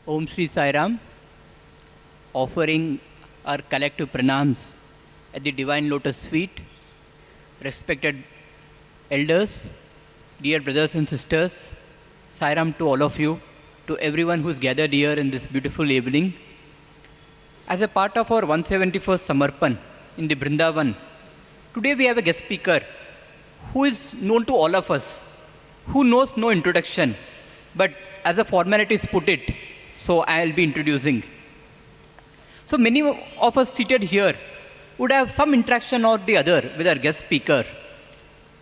Om Sri Sai Ram, offering our collective pranams at the Divine Lotus Feet, respected elders, dear brothers and sisters, Sai Ram to all of you, to everyone who's gathered here in this beautiful evening. As a part of our 171st Samarpan in the Brindavan, today we have a guest speaker who is known to all of us, who knows no introduction, but as a formalities put it, so I'll be introducing. So many of us seated here would have some interaction or the other with our guest speaker.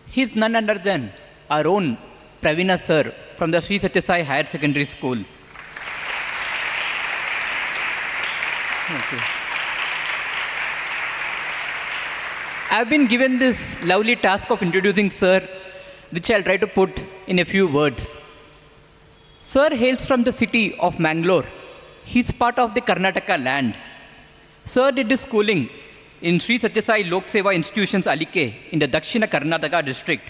He is none other than our own Praveena sir from the Sri Sathya Sai Higher Secondary School. Okay. I've been given this lovely task of introducing sir, which I'll try to put in a few words. Sir hails from the city of Mangalore. He's part of the Karnataka land. Sir did his schooling in Sri Sathya Sai Lok Seva Institutions Alike in the Dakshina Karnataka district.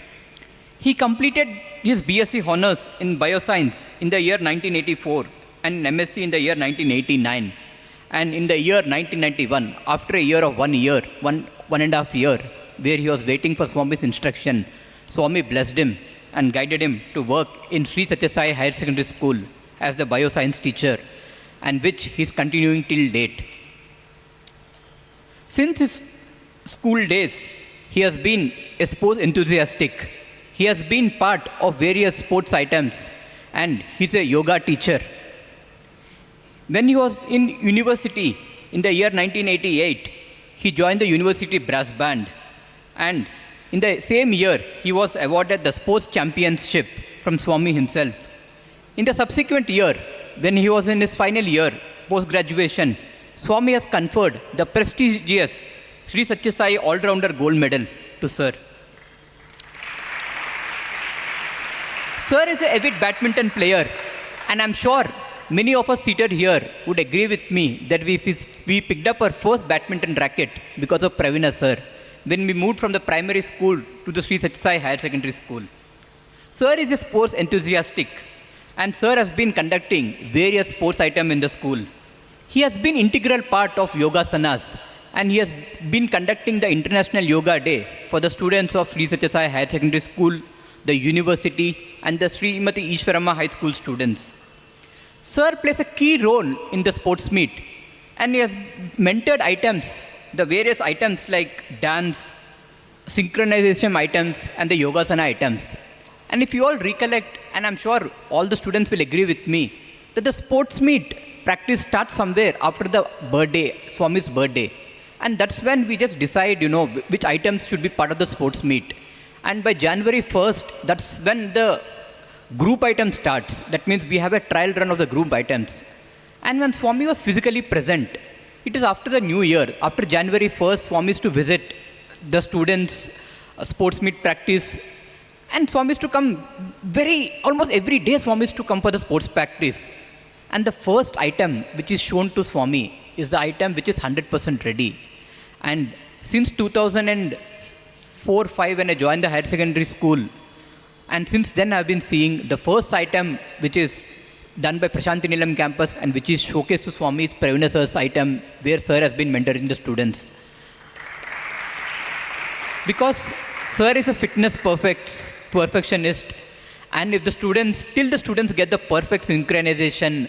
He completed his BSc Honours in Bioscience in the year 1984 and MSc in the year 1989. And in the year 1991, after a year of 1 year, one and a half year, where he was waiting for Swami's instruction, Swami blessed him and guided him to work in Sri Sathya Sai Higher Secondary School as the bioscience teacher, and which he is continuing till date. Since his school days, he has been a sports enthusiastic. He has been part of various sports items, and he's a yoga teacher. When he was in university in the year 1988, he joined the university brass band, and in the same year, he was awarded the sports championship from Swami himself. In the subsequent year, when he was in his final year, post-graduation, Swami has conferred the prestigious Sri Sathya Sai All-Rounder Gold Medal to Sir. Sir is an avid badminton player, and I'm sure many of us seated here would agree with me that we picked up our first badminton racket because of Praveena sir, when we moved from the primary school to the Sri Sathya Sai Higher Secondary School. Sir is a sports enthusiastic, and sir has been conducting various sports items in the school. He has been integral part of Yogasanas, and he has been conducting the International Yoga Day for the students of Sri Sathya Sai Higher Secondary School, the university, and the Srimati Ishwarama High School students. Sir plays a key role in the sports meet, and he has mentored items, the various items like dance, synchronization items, and the Yogasana items. And if you all recollect, and I'm sure all the students will agree with me, that the sports meet practice starts somewhere after the birthday, Swami's birthday. And that's when we just decide, which items should be part of the sports meet. And by January 1st, that's when the group item starts. That means we have a trial run of the group items. And when Swami was physically present, it is after the new year, after January 1st, Swami is to visit the students' sports meet practice. And Swami is to come almost every day Swami is to come for the sports practice. And the first item which is shown to Swami is the item which is 100% ready. And since 2004-05 when I joined the higher secondary school, and since then I've been seeing the first item which is done by Prashanti Nilam campus and which is showcased to Swami is Praveena sir's item, where sir has been mentoring the students. Because sir is a fitness perfectionist, and if the students get the perfect synchronization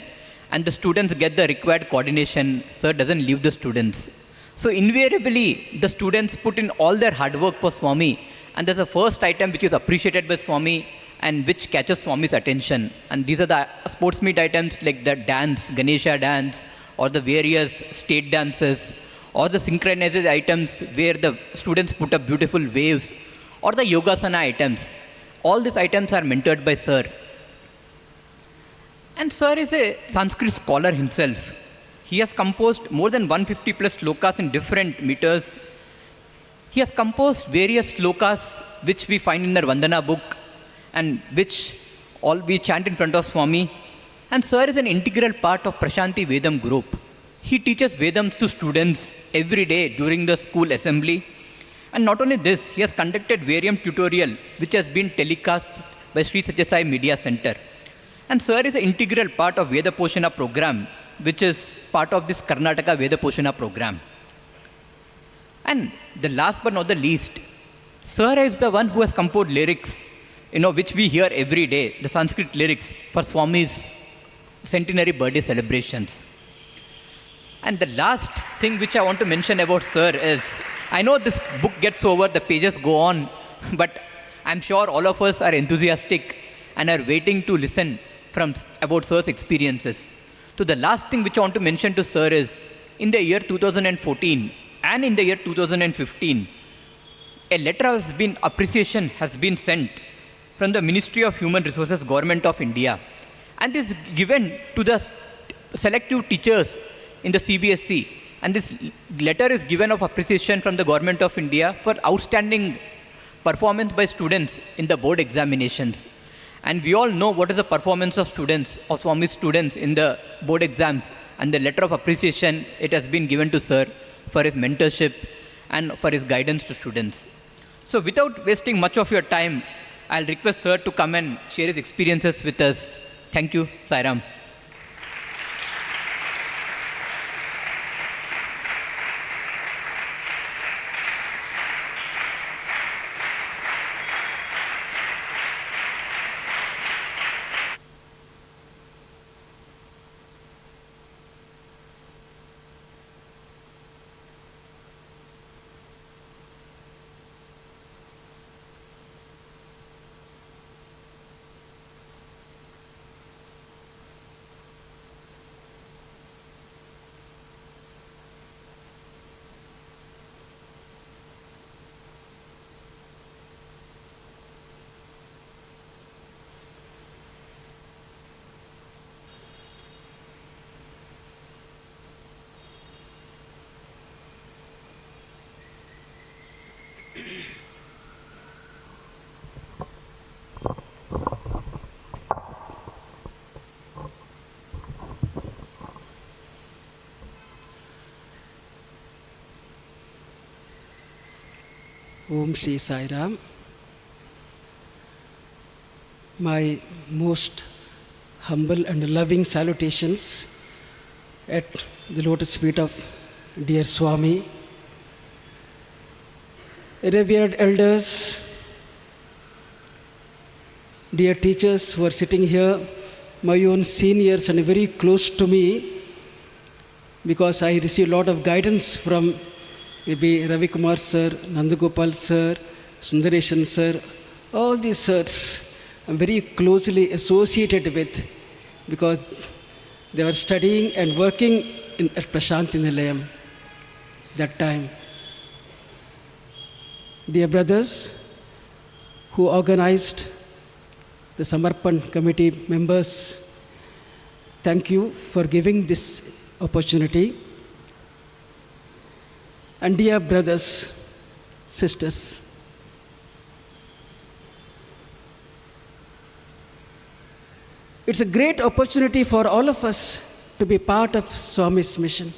and the students get the required coordination, sir doesn't leave the students. So invariably, the students put in all their hard work for Swami, and there's a first item which is appreciated by Swami and which catches Swami's attention. And these are the sports meet items like the dance, Ganesha dance, or the various state dances, or the synchronized items where the students put up beautiful waves, or the Yogasana items. All these items are mentored by Sir. And Sir is a Sanskrit scholar himself. He has composed more than 150 plus slokas in different meters. He has composed various slokas which we find in the Vandana book, and which all we chant in front of Swami. And Sir is an integral part of Prashanti Vedam group. He teaches Vedams to students every day during the school assembly. And not only this, he has conducted varium tutorial which has been telecast by Sri Sathya Sai Media Center. And sir is an integral part of Veda Poshana program, which is part of this Karnataka Veda Poshana program. And the last but not the least, sir is the one who has composed lyrics, which we hear every day, the Sanskrit lyrics for Swami's centenary birthday celebrations. And the last thing which I want to mention about sir is, I know this book gets over, the pages go on, but I'm sure all of us are enthusiastic and are waiting to listen about sir's experiences. So the last thing which I want to mention to sir is, in the year 2014 and in the year 2015, a letter of appreciation has been sent from the Ministry of Human Resources, Government of India. And this is given to the selective teachers in the CBSE. And this letter is given of appreciation from the Government of India for outstanding performance by students in the board examinations. And we all know what is the performance of students, of Swami students in the board exams. And the letter of appreciation, it has been given to sir for his mentorship and for his guidance to students. So without wasting much of your time, I'll request sir to come and share his experiences with us. Thank you, Sairam. Om Sri Sai Ram. My most humble and loving salutations at the lotus feet of dear Swami, revered elders, dear teachers who are sitting here, my own seniors and very close to me, because I receive a lot of guidance from maybe Ravi Kumar sir, Nandagopal sir, Sundareshan sir, all these sirs I'm very closely associated with because they were studying and working at Prashanti Nilayam that time. Dear brothers who organized the Samarpan committee members, thank you for giving this opportunity. And dear brothers, sisters, it's a great opportunity for all of us to be part of Swami's mission.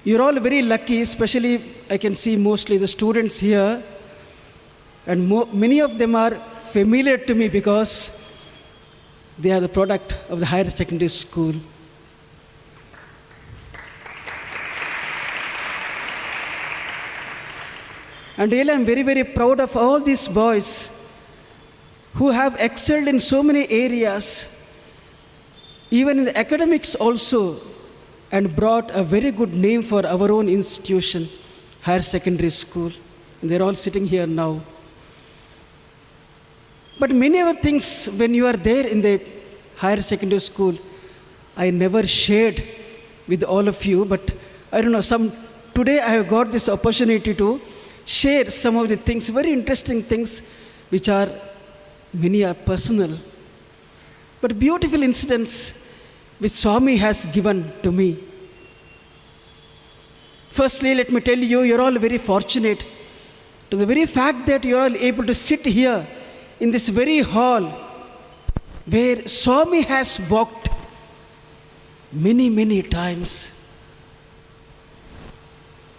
You're all very lucky, especially I can see mostly the students here, and many of them are familiar to me because they are the product of the higher secondary school. And really I'm very, very proud of all these boys who have excelled in so many areas, even in the academics also, and brought a very good name for our own institution, higher secondary school. And they're all sitting here now. But many other things, when you are there in the higher secondary school, I never shared with all of you, but I don't know, today I have got this opportunity to share some of the things, very interesting things, which are, many are personal, but beautiful incidents which Swami has given to me. Firstly, let me tell you, you're all very fortunate to the very fact that you're all able to sit here in this very hall where Swami has walked many, many times.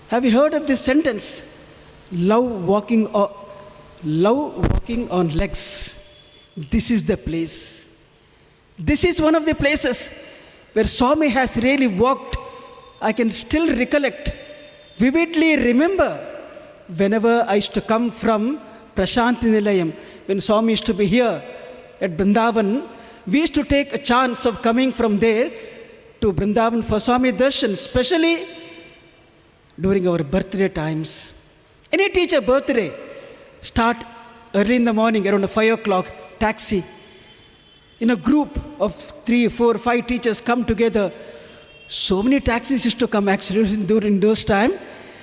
Have you heard of this sentence? Love walking on legs. this is the place. This is one of the places where Swami has really walked. I can still recollect, vividly remember, whenever I used to come from Prashanti Nilayam, when Swami used to be here at Brindavan, we used to take a chance of coming from there to Brindavan for Swami Darshan, especially during our birthday times. Any teacher birthday, start early in the morning, around 5 o'clock, taxi. In a group of 3, 4, 5 teachers come together. So many taxis used to come actually during those times.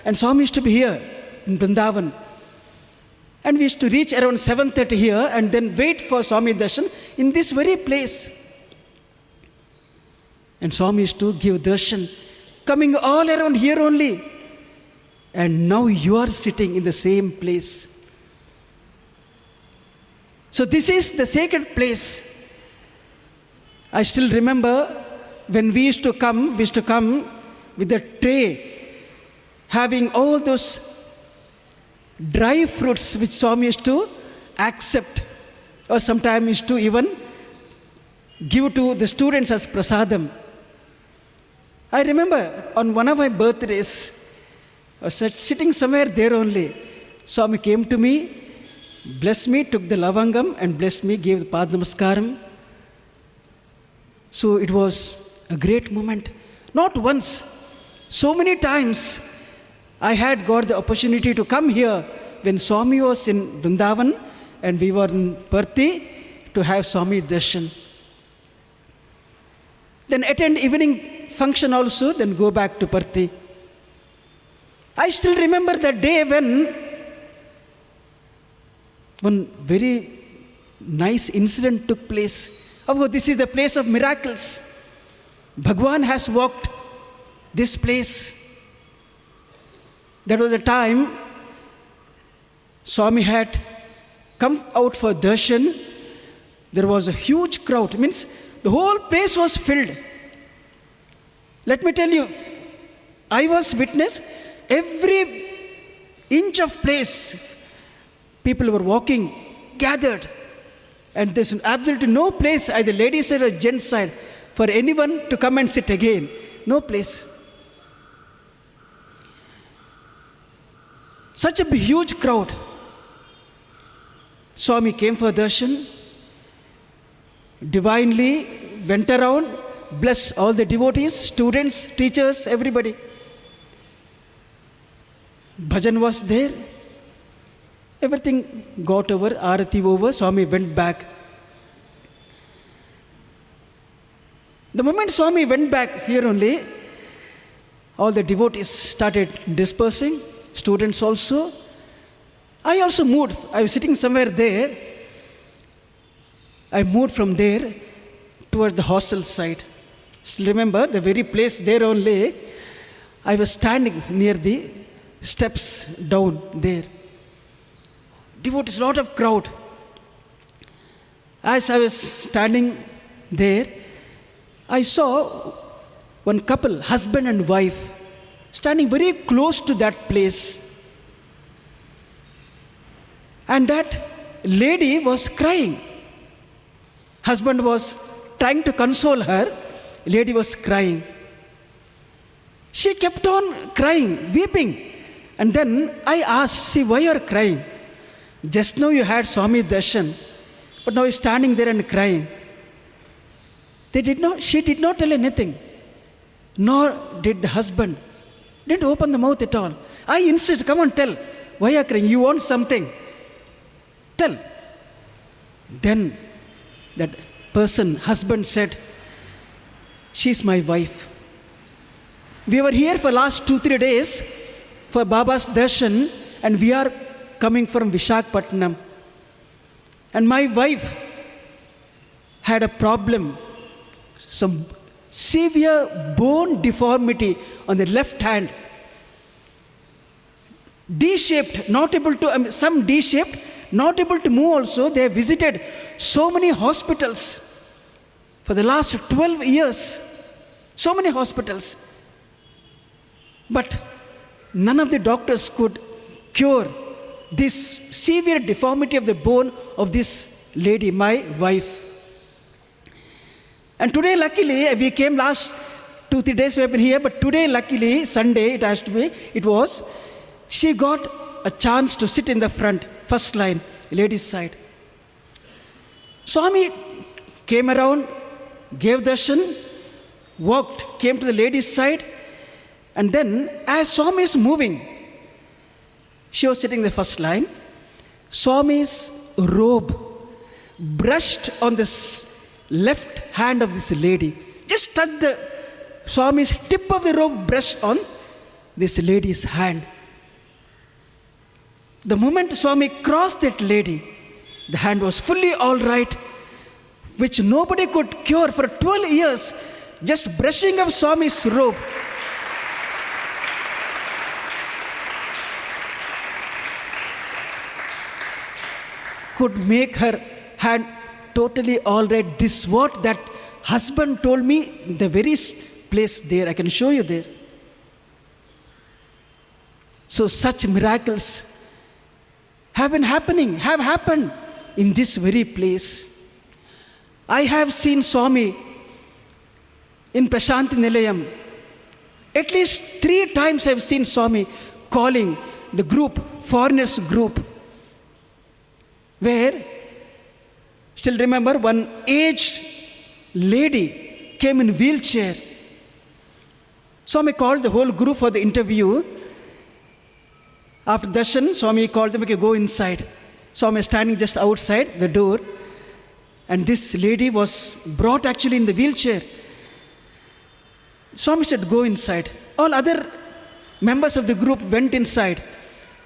And Swami used to be here in Brindavan. And we used to reach around 7:30 here and then wait for Swami Darshan in this very place. And Swami used to give darshan, coming all around here only. And now you are sitting in the same place. So this is the sacred place. I still remember when we used to come with a tray, having all those dry fruits which Swami used to accept, or sometimes used to even give to the students as prasadam. I remember on one of my birthdays, I was sitting somewhere there only. Swami came to me, blessed me, took the lavangam and blessed me, gave the Pad Namaskaram. So it was a great moment. Not once, so many times I had got the opportunity to come here when Swami was in Brindavan and we were in Parthi to have Swami Darshan. Then attend evening function also, then go back to Parthi. I still remember that day when one very nice incident took place. Of course, this is the place of miracles. Bhagwan has walked this place. That was the time Swami had come out for darshan. There was a huge crowd. It means the whole place was filled. Let me tell you, I was witness. Every inch of place, people were walking, gathered. And there's absolutely no place, either ladies side or gents side, for anyone to come and sit again. No place. Such a huge crowd. Swami came for darshan, divinely went around, blessed all the devotees, students, teachers, everybody. Bhajan was there. Everything got over, Arati over, Swami went back. The moment Swami went back here only, all the devotees started dispersing, students also. I also moved. I was sitting somewhere there. I moved from there toward the hostel side. Still remember the very place there only. I was standing near the steps down there. Devotees, lot of crowd. As I was standing there, I saw one couple, husband and wife, standing very close to that place. And that lady was crying. Husband was trying to console her. Lady was crying. She kept on crying, weeping. And then I asked, see, why you are crying? Just now you had Swami Darshan, but now you're standing there and crying. She did not tell anything, nor did the husband. Didn't open the mouth at all. I insisted, come on, tell. Why are you crying? You want something? Tell. Then that person, husband said, she's my wife. We were here for last 2-3 days for Baba's darshan, and we are coming from Visakhapatnam. And my wife had a problem, some severe bone deformity on the left hand. D-shaped, not able to, some D-shaped, not able to move also. They have visited so many hospitals for the last 12 years. So many hospitals. But none of the doctors could cure this severe deformity of the bone of this lady, my wife. And today, luckily, we came last 2-3 days we have been here, but today, luckily, Sunday, she got a chance to sit in the front, first line, ladies' side. Swami came around, gave darshan, walked, came to the ladies' side, and then as Swami is moving, she was sitting in the first line. Swami's robe brushed on the left hand of this lady. Just touched the Swami's tip of the robe brushed on this lady's hand. The moment Swami crossed that lady, the hand was fully all right, which nobody could cure for 12 years. Just brushing of Swami's robe. Could make her hand totally all right. This is what that husband told me in the very place there. I can show you there. So such miracles have happened in this very place. I have seen Swami in Prashanti Nilayam. At least 3 times I have seen Swami calling the group, foreigners group, where, still remember, one aged lady came in wheelchair. Swami called the whole group for the interview. After darshan, Swami called them, okay, go inside. Swami standing just outside the door. And this lady was brought actually in the wheelchair. Swami said, go inside. All other members of the group went inside.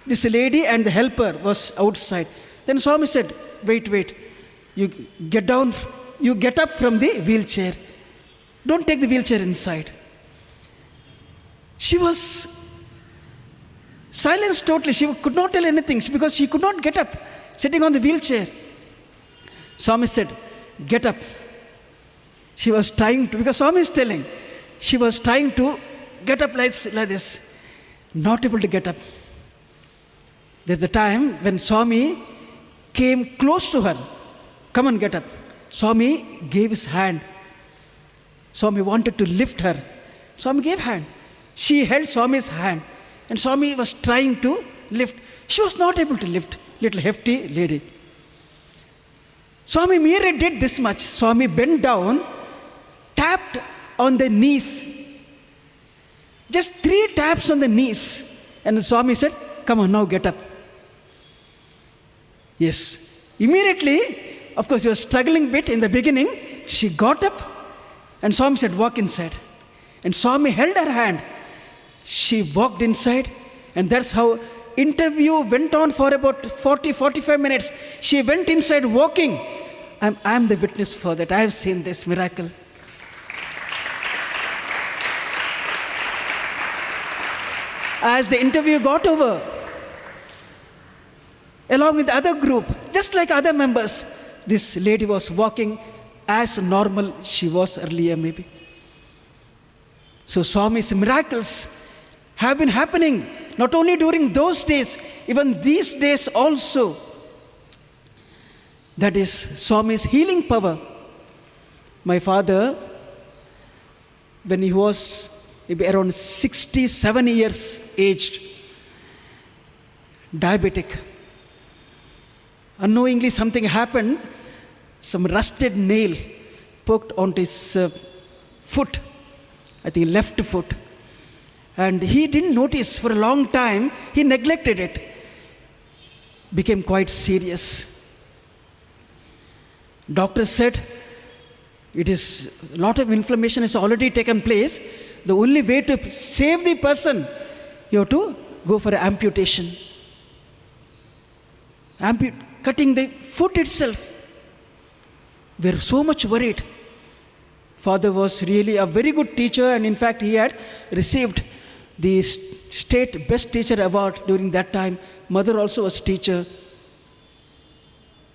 This lady and the helper was outside. Then Swami said, wait, you get up from the wheelchair. Don't take the wheelchair inside. She was silenced totally. She could not tell anything because she could not get up, sitting on the wheelchair. Swami said, get up. She was trying to, because Swami is telling, she was trying to get up like this, not able to get up. There's the time when Swami came close to her. Come on, get up. Swami gave his hand. Swami wanted to lift her. Swami gave hand. She held Swami's hand. And Swami was trying to lift. She was not able to lift. Little hefty lady. Swami merely did this much. Swami bent down, tapped on the knees. Just 3 taps on the knees. And the Swami said, come on, now get up. Yes. Immediately, of course, he was struggling a bit in the beginning. She got up and Swami said, walk inside. And Swami held her hand. She walked inside, and that's how interview went on for about 40-45 minutes. She went inside walking. I'm the witness for that. I have seen this miracle. As the interview got over, along with the other group, just like other members, this lady was walking as normal she was earlier maybe. So Swami's miracles have been happening not only during those days, even these days also. That is Swami's healing power. My father, when he was maybe around 67 years aged, diabetic. Unknowingly something happened, some rusted nail poked onto his foot, I think left foot. And he didn't notice for a long time, he neglected it. Became quite serious. Doctor said, it is, a lot of inflammation has already taken place. The only way to save the person, you have to go for amputation. Cutting the foot itself. We're so much worried. Father was really a very good teacher, and in fact he had received the state best teacher award during that time. Mother also was teacher.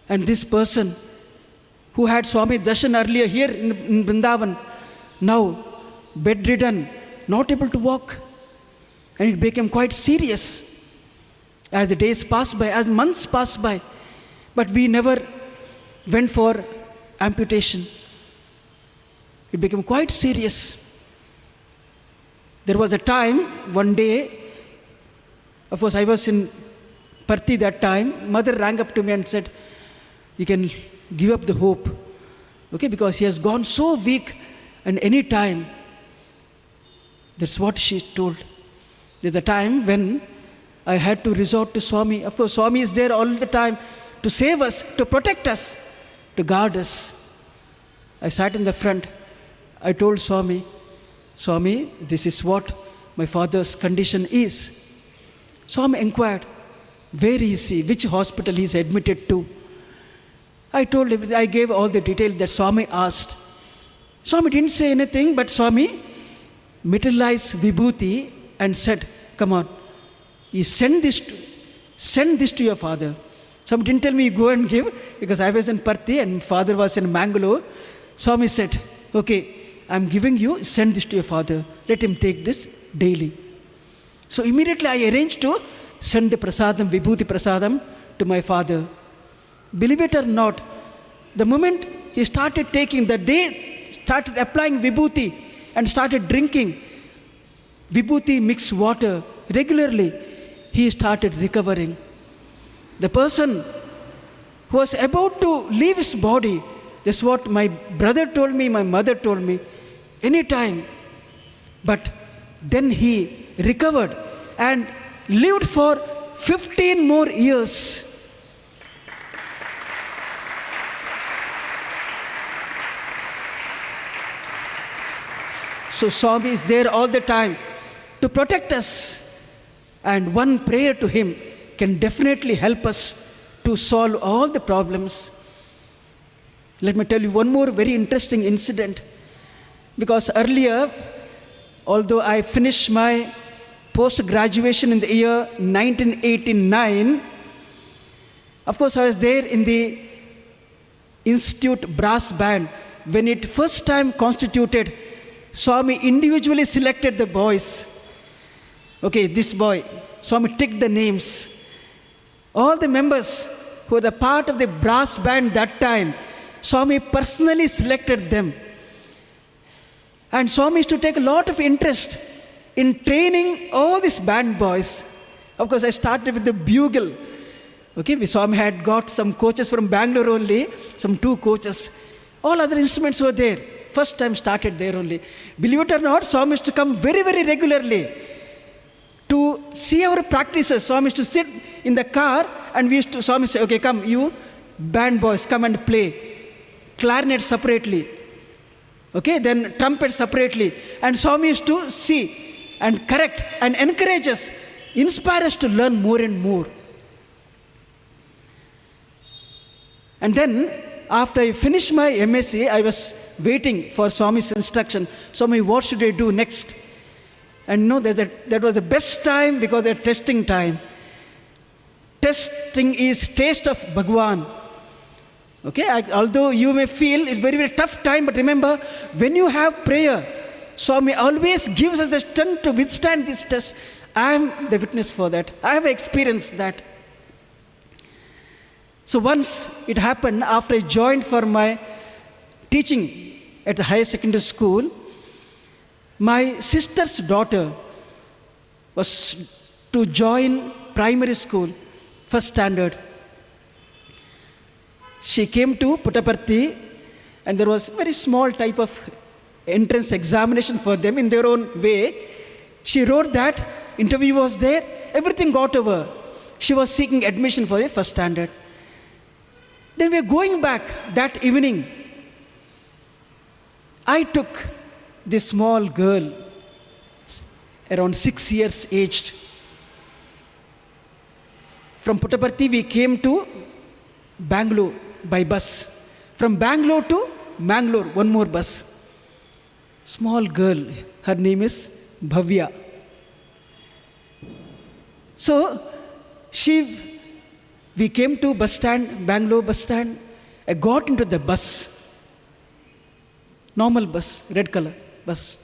And this person who had Swami darshan earlier here in Brindavan, now bedridden, not able to walk. And it became quite serious as the days passed by, as months passed by. But we never went for amputation. It became quite serious. There was a time, one day, of course I was in Parthi that time, mother rang up to me and said, you can give up the hope, okay, because he has gone so weak, and any time, that's what she told. There's a time when I had to resort to Swami. Of course, Swami is there all the time to save us, to protect us, to guard us. I sat in the front. I told Swami, Swami, this is what my father's condition is. Swami inquired, where is he, which hospital he is admitted to. I told him, I gave all the details that Swami asked. Swami didn't say anything, but Swami materialized vibhuti and said, come on, you send this to your father. Swami didn't tell me go and give, because I was in Parthi and father was in Mangalore. Swami said, okay, I'm giving you, send this to your father. Let him take this daily. So immediately I arranged to send the prasadam, vibhuti prasadam, to my father. Believe it or not, the moment he started taking, the day started applying vibhuti and started drinking vibhuti mixed water regularly, he started recovering. The person who was about to leave his body, that's what my brother told me, my mother told me, anytime. But then he recovered and lived for 15 more years. So Swami is there all the time to protect us. And one prayer to him can definitely help us to solve all the problems. Let me tell you one more very interesting incident. Because earlier, although I finished my post-graduation in the year 1989, of course I was there in the Institute brass band. When it first time constituted, Swami individually selected the boys. Okay, this boy, Swami ticked the names. All the members who were the part of the brass band that time, Swami personally selected them. And Swami used to take a lot of interest in training all these band boys. Of course, I started with the bugle. Okay, Swami had got some coaches from Bangalore only, some 2 coaches. All other instruments were there. First time started there only. Believe it or not, Swami used to come very, very regularly to see our practices. Swami used to sit in the car and we used to, Swami say, okay, come, you band boys, come and play. Clarinet separately. Okay, then trumpet separately. And Swami used to see and correct and encourage us, inspire us to learn more and more. And then, after I finished my MSc, I was waiting for Swami's instruction. Swami, what should I do next? And no, that was the best time because they're testing time. Testing is taste of Bhagwan. Okay, although you may feel it's very, very tough time, but remember, when you have prayer, Swami always gives us the strength to withstand this test. I am the witness for that. I have experienced that. So once it happened, after I joined for my teaching at the higher secondary school, my sister's daughter was to join primary school, first standard. She came to Puttaparthi, and there was a very small type of entrance examination for them in their own way. She wrote that, interview was there, everything got over. She was seeking admission for the first standard. Then we were going back that evening. I took this small girl, around 6 years aged. From Puttaparthi, we came to Bangalore by bus. From Bangalore to Mangalore, one more bus. Small girl, her name is Bhavya. So, we came to bus stand, Bangalore bus stand. I got into the bus. Normal bus, red color bus.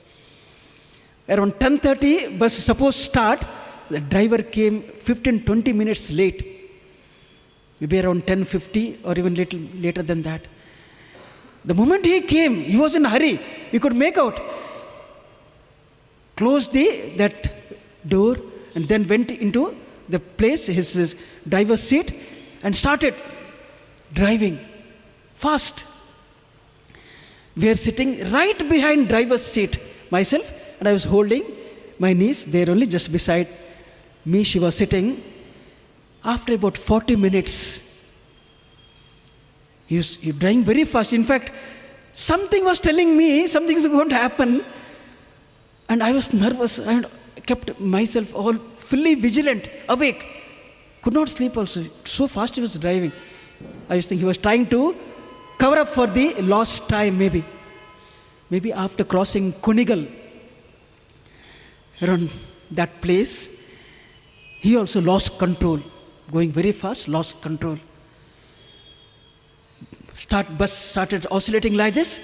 Around 10:30, bus supposed to start. The driver came 15-20 minutes late. maybe around 10:50 or even little later than that. The moment he came, he was in a hurry. We could make out. Closed that door and then went into the place, his driver's seat, and started driving fast. We are sitting right behind driver's seat, myself, and I was holding my niece there only just beside me. She was sitting. After about 40 minutes, he was driving very fast. In fact, something was telling me something is going to happen. And I was nervous and kept myself all fully vigilant, awake. Could not sleep also. So fast he was driving. I was thinking he was trying to cover up for the lost time maybe. Maybe after crossing Kunigal, around that place, he also lost control. Going very fast, lost control. Bus started oscillating like this.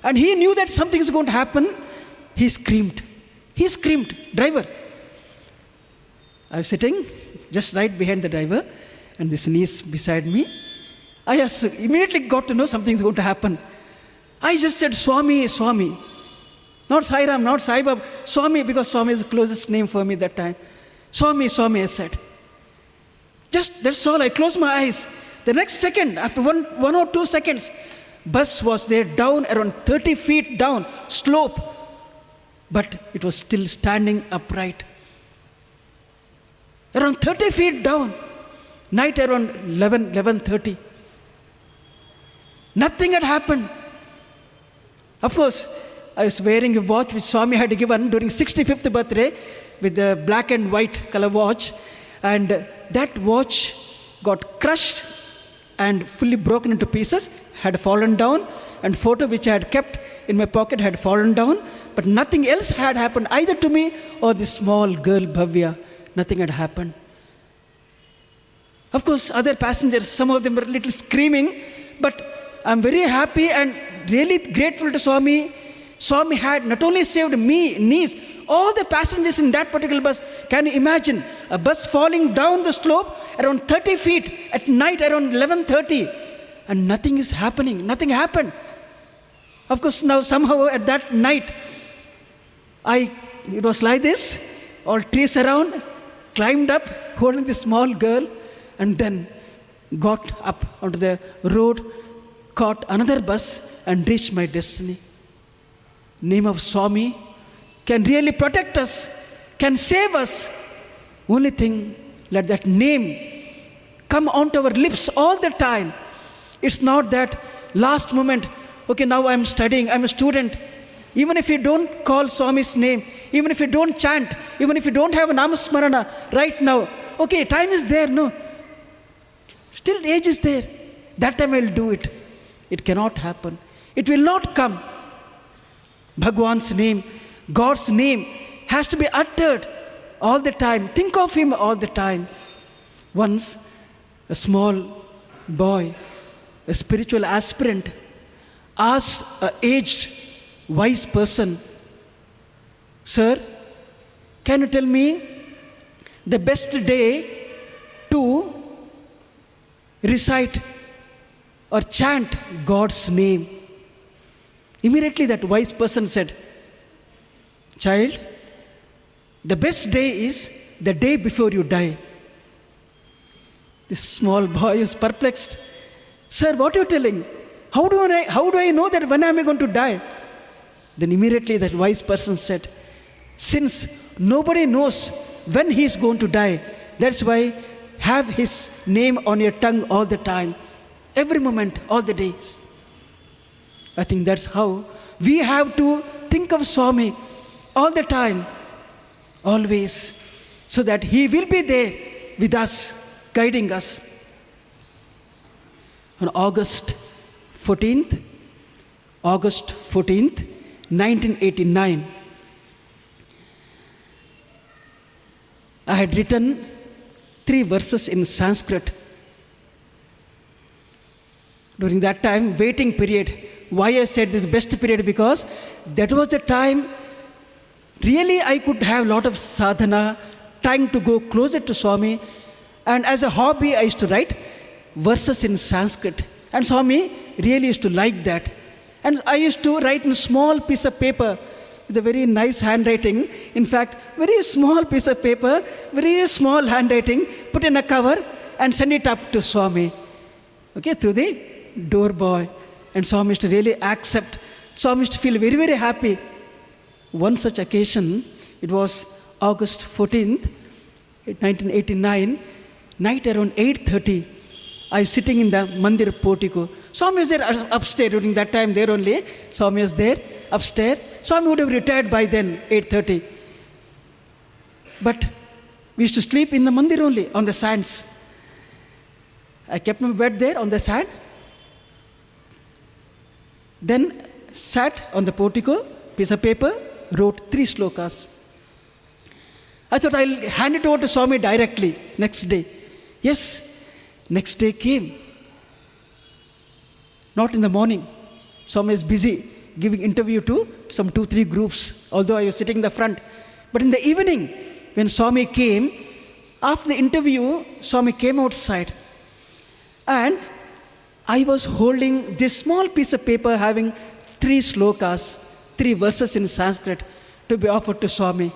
And he knew that something is going to happen. He screamed. He screamed, driver. I was sitting just right behind the driver and this niece beside me. I immediately got to know something is going to happen. I just said, Swami, Swami. Not Sai Ram, not Sai Baba. Swami, because Swami is the closest name for me that time. Swami, Swami, I said. Just, that's all. I closed my eyes. The next second, after one or 2 seconds, bus was there down around 30 feet down, slope. But it was still standing upright. Around 30 feet down, night around 11:30. Nothing had happened. Of course, I was wearing a watch which Swami had given during 65th birthday with the black and white color watch. And that watch got crushed and fully broken into pieces, had fallen down, and photo which I had kept in my pocket had fallen down, but nothing else had happened either to me or this small girl Bhavya. Nothing had happened. Of course, other passengers, some of them were a little screaming, but I'm very happy and really grateful to Swami. Swami had not only saved me, niece, all the passengers in that particular bus. Can you imagine a bus falling down the slope around 30 feet at night around 11:30 and nothing is happening, nothing happened. Of course, now somehow at that night, it was like this, all trees around, climbed up, holding this small girl, and then got up onto the road, caught another bus, and reached my destiny. Name of Swami can really protect us, can save us. Only thing, let that name come onto our lips all the time. It's not that last moment, okay, now I'm studying, I'm a student. Even if you don't call Swami's name, even if you don't chant, even if you don't have a Namasmarana right now, okay, time is there, no. Still age is there. That time I'll do it. It cannot happen. It will not come. Bhagwan's name, God's name has to be uttered all the time. Think of Him all the time. Once, a small boy, a spiritual aspirant, asked an aged, wise person, "Sir, can you tell me the best day to recite or chant God's name?" Immediately that wise person said, "Child, the best day is the day before you die." This small boy is perplexed. "Sir, what are you telling? How do I know that when am I going to die?" Then immediately that wise person said, "Since nobody knows when he is going to die, that's why have his name on your tongue all the time, every moment, all the days." I think that's how we have to think of Swami all the time, always, so that He will be there with us, guiding us. On August 14th, 1989, I had written 3 verses in Sanskrit. During that time, waiting period. Why I said this best period? Because that was the time really I could have a lot of sadhana, trying to go closer to Swami. And as a hobby, I used to write. verses in Sanskrit. And Swami really used to like that. And I used to write in a small piece of paper with a very nice handwriting. In fact, very small piece of paper, very small handwriting, put in a cover and send it up to Swami. Okay, through the door boy. And Swami used to really accept. Swami used to feel very, very happy. One such occasion, it was August 14th, 1989, night around 8:30. I was sitting in the Mandir portico. Swami was there upstairs during that time, there only. Swami was there upstairs. Swami would have retired by then, 8:30. But we used to sleep in the Mandir only, on the sands. I kept my bed there on the sand. Then sat on the portico, piece of paper, wrote 3 slokas. I thought I'll hand it over to Swami directly next day. Yes, next day came. Not in the morning. Swami is busy giving interview to some 2-3 groups, although I was sitting in the front. But in the evening, when Swami came, after the interview, Swami came outside. And I was holding this small piece of paper having 3 slokas, 3 verses in Sanskrit to be offered to Swami.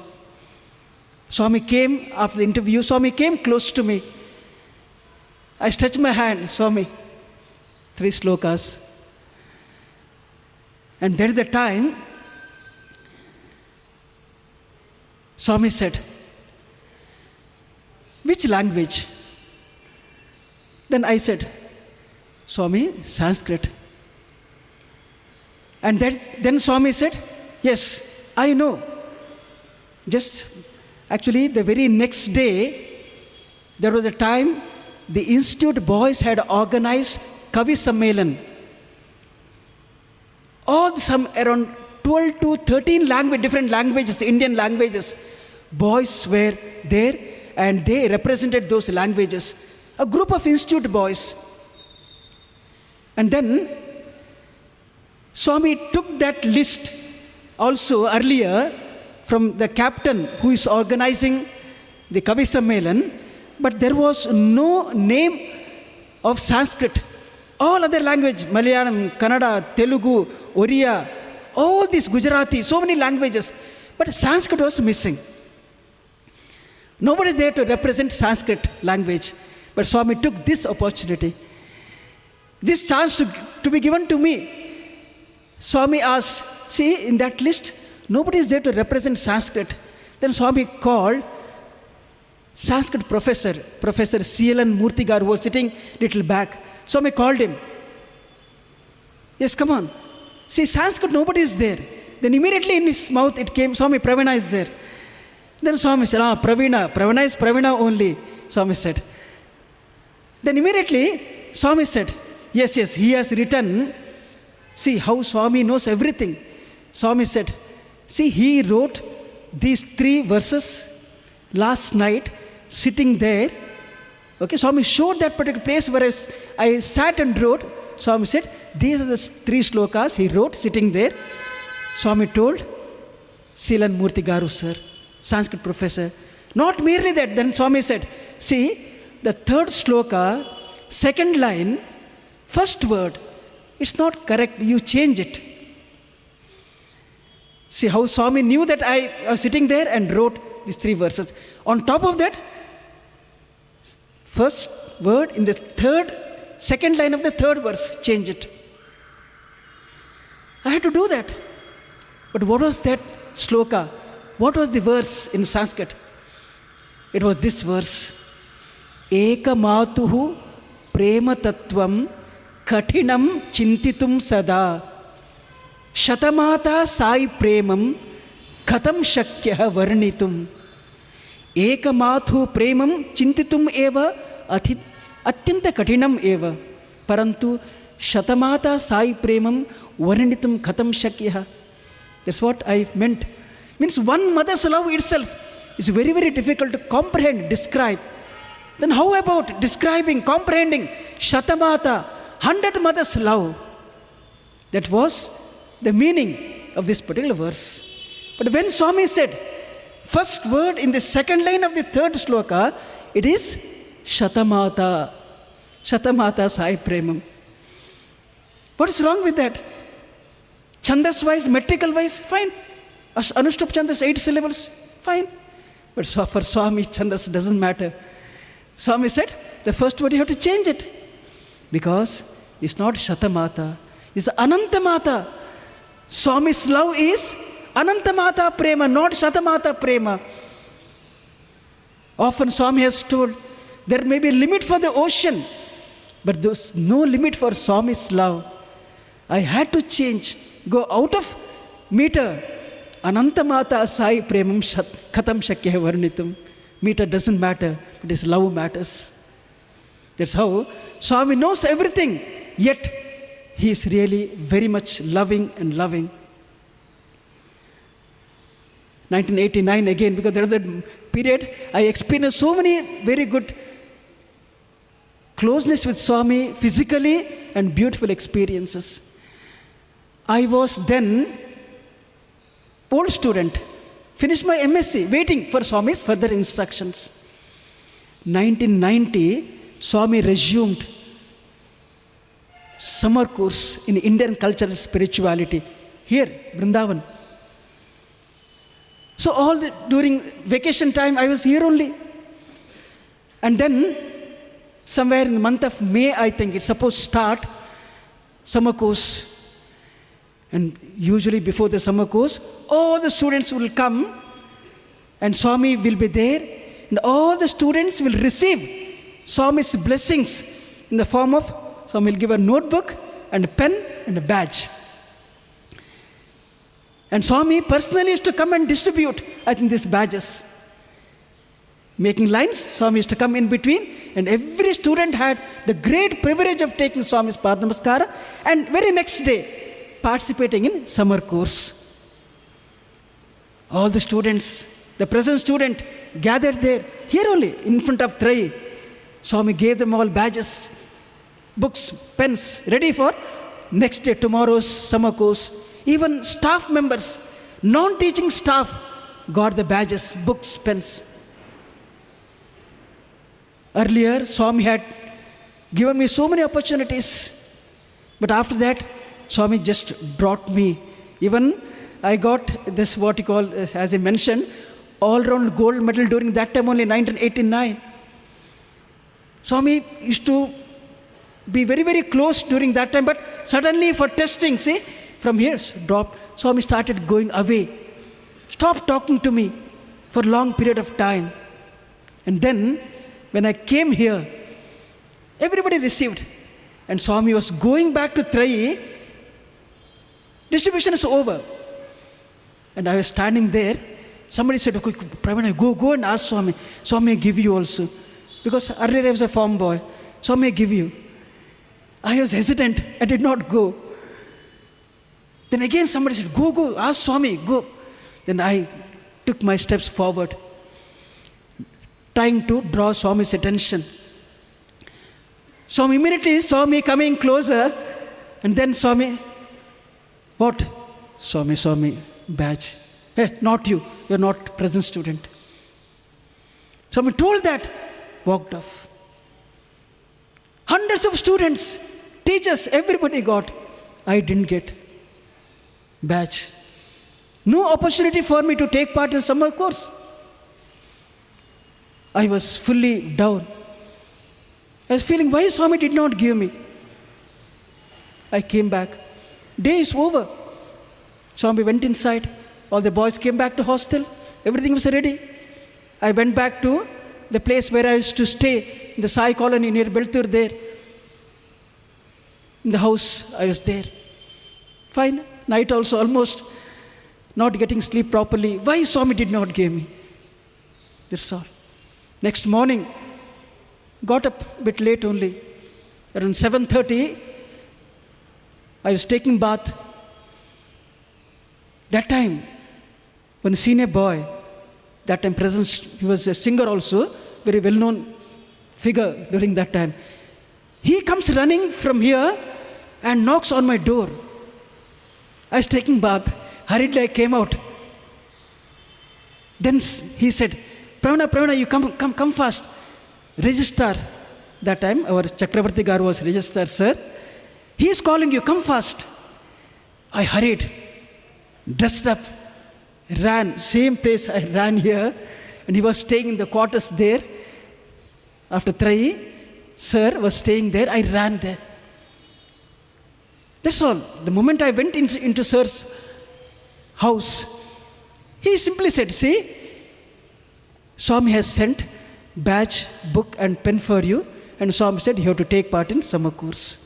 Swami came after the interview. Swami came close to me. I stretched my hand. Swami, 3 slokas. And there is the time Swami said, which language? Then I said, Swami, Sanskrit. And then Swami said, yes, I know. Actually, the very next day, there was a time the institute boys had organized Kavi Sammelan. Around 12 to 13 different languages, Indian languages, boys were there and they represented those languages. A group of institute boys. And then Swami took that list also earlier from the captain who is organizing the Kavi Sammelan, but there was no name of Sanskrit. All other language, Malayalam, Kannada, Telugu, Oriya, all these Gujarati, so many languages. But Sanskrit was missing. Nobody is there to represent Sanskrit language. But Swami took this opportunity, this chance to be given to me. Swami asked, see, in that list, nobody is there to represent Sanskrit. Then Swami called Sanskrit professor, Professor C.L.N. Murthy, who was sitting little back. Swami called him. Yes, come on. See, Sanskrit, nobody is there. Then immediately in his mouth it came, Swami, Praveena is there. Then Swami said, Praveena. Praveena is Praveena only, Swami said. Then immediately Swami said, yes, he has written. See how Swami knows everything. Swami said, see, he wrote these 3 verses last night sitting there. Okay, Swami showed that particular place where I sat and wrote. Swami said, these are the 3 slokas he wrote sitting there. Swami told C.L.N. Murthy Garu, sir, Sanskrit professor. Not merely that, then Swami said, see, the 3rd sloka, 2nd line, 1st word, it's not correct, you change it. See how Swami knew that I was sitting there and wrote these 3 verses. On top of that, 1st word in the 2nd line of the 3rd verse, change it. I had to do that. But what was that sloka? What was the verse in Sanskrit? It was this verse. Eka matuhu prema tattvam katinam chintitum sada shatamata sai premam katam shakyah varnitum. Eka mathu premam chintitum eva atyanta katinam eva parantu shatamata sai premam varnitum katam shakyah. That's what I meant. Means one mother's love itself is very, very difficult to comprehend, describe. Then how about describing, comprehending Shatamata, 100 mothers' love? That was the meaning of this particular verse. But when Swami said, first word in the 2nd line of the 3rd sloka, it is Shatamata. Shatamata Sai Premam. What is wrong with that? Chandas wise, metrical wise, fine. Anushtup Chandas, 8 syllables, fine. But for Swami, Chandas doesn't matter. Swami said, the first word you have to change it. Because it's not Shatamata, it's Anantamata. Swami's love is Anantamata Prema, not Shatamata Prema. Often Swami has told, there may be a limit for the ocean, but there's no limit for Swami's love. I had to change, go out of meter. Anantamata Sai Premam Katam Shakya Varnitum. Meter doesn't matter, but his love matters. That's how Swami knows everything, yet he is really very much loving and loving. 1989 again, because there was a period I experienced so many very good closeness with Swami physically and beautiful experiences. I was then old student, finished my MSc, waiting for Swami's further instructions. 1990, Swami resumed summer course in Indian cultural spirituality here, Brindavan. So during vacation time, I was here only. And then, somewhere in the month of May, I think it's supposed to start summer course. And usually before the summer course, all the students will come and Swami will be there. And all the students will receive Swami's blessings in the form of, Swami will give a notebook and a pen and a badge. And Swami personally used to come and distribute, I think, these badges. Making lines, Swami used to come in between, and every student had the great privilege of taking Swami's Padnamaskara, and very next day, participating in summer course. All the students, the present student, gathered there, here only, in front of Trai. Swami gave them all badges, books, pens, ready for next day, tomorrow's summer course. Even staff members, non-teaching staff, got the badges, books, pens. Earlier, Swami had given me so many opportunities. But after that, Swami just brought me. Even I got this, what you call, as I mentioned, all-round gold medal during that time only, 1989. Swami used to be very, very close during that time, but suddenly for testing, see, from here, dropped. Swami started going away. Stopped talking to me for a long period of time. And then, when I came here, everybody received. And Swami was going back to Trai. Distribution is over. And I was standing there. Somebody said, okay, Praveena, go and ask Swami. Swami may give you also. Because earlier I was a farm boy. Swami may give you. I was hesitant. I did not go. Then again somebody said, go, ask Swami, go. Then I took my steps forward, trying to draw Swami's attention. Swami immediately saw me coming closer, and then Swami, what? Swami, badge. Hey, not you, you're not present student. Swami told that, walked off. Hundreds of students, teachers, everybody got. I didn't get. Badge. No opportunity for me to take part in summer course. I was fully down. I was feeling, why Swami did not give me? I came back. Day is over. Swami went inside. All the boys came back to hostel. Everything was ready. I went back to the place where I used to stay, in the Sai colony near Beltur there. In the house, I was there. Fine. Night also almost not getting sleep properly. Why Swami did not give me? That's all. Next morning, got up a bit late only. Around 7:30, I was taking bath. That time, one senior boy, that time present, he was a singer also, very well-known figure during that time. He comes running from here and knocks on my door. I was taking bath. Hurriedly I came out. Then he said, Praveena, you come fast. Registrar That time our Chakravarti Garu was registered, sir. He is calling you, come fast. I hurried, dressed up, ran, same place I ran here, and he was staying in the quarters there. After Trai, sir was staying there, I ran there. That's all. The moment I went into sir's house, he simply said, see, Swami has sent badge, book and pen for you, and Swami said you have to take part in summer course.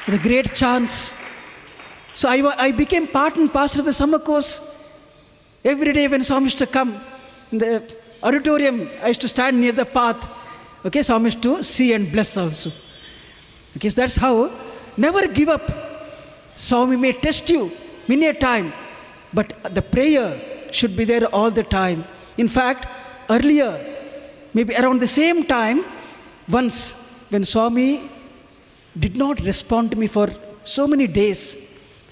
The great chance. So I became part and parcel of the summer course. Every day when Swami used to come in the auditorium, I used to stand near the path. Okay, Swami used to see and bless also. Okay, so that's how, never give up. Swami may test you many a time, but the prayer should be there all the time. In fact, earlier, maybe around the same time, once when Swami did not respond to me for so many days,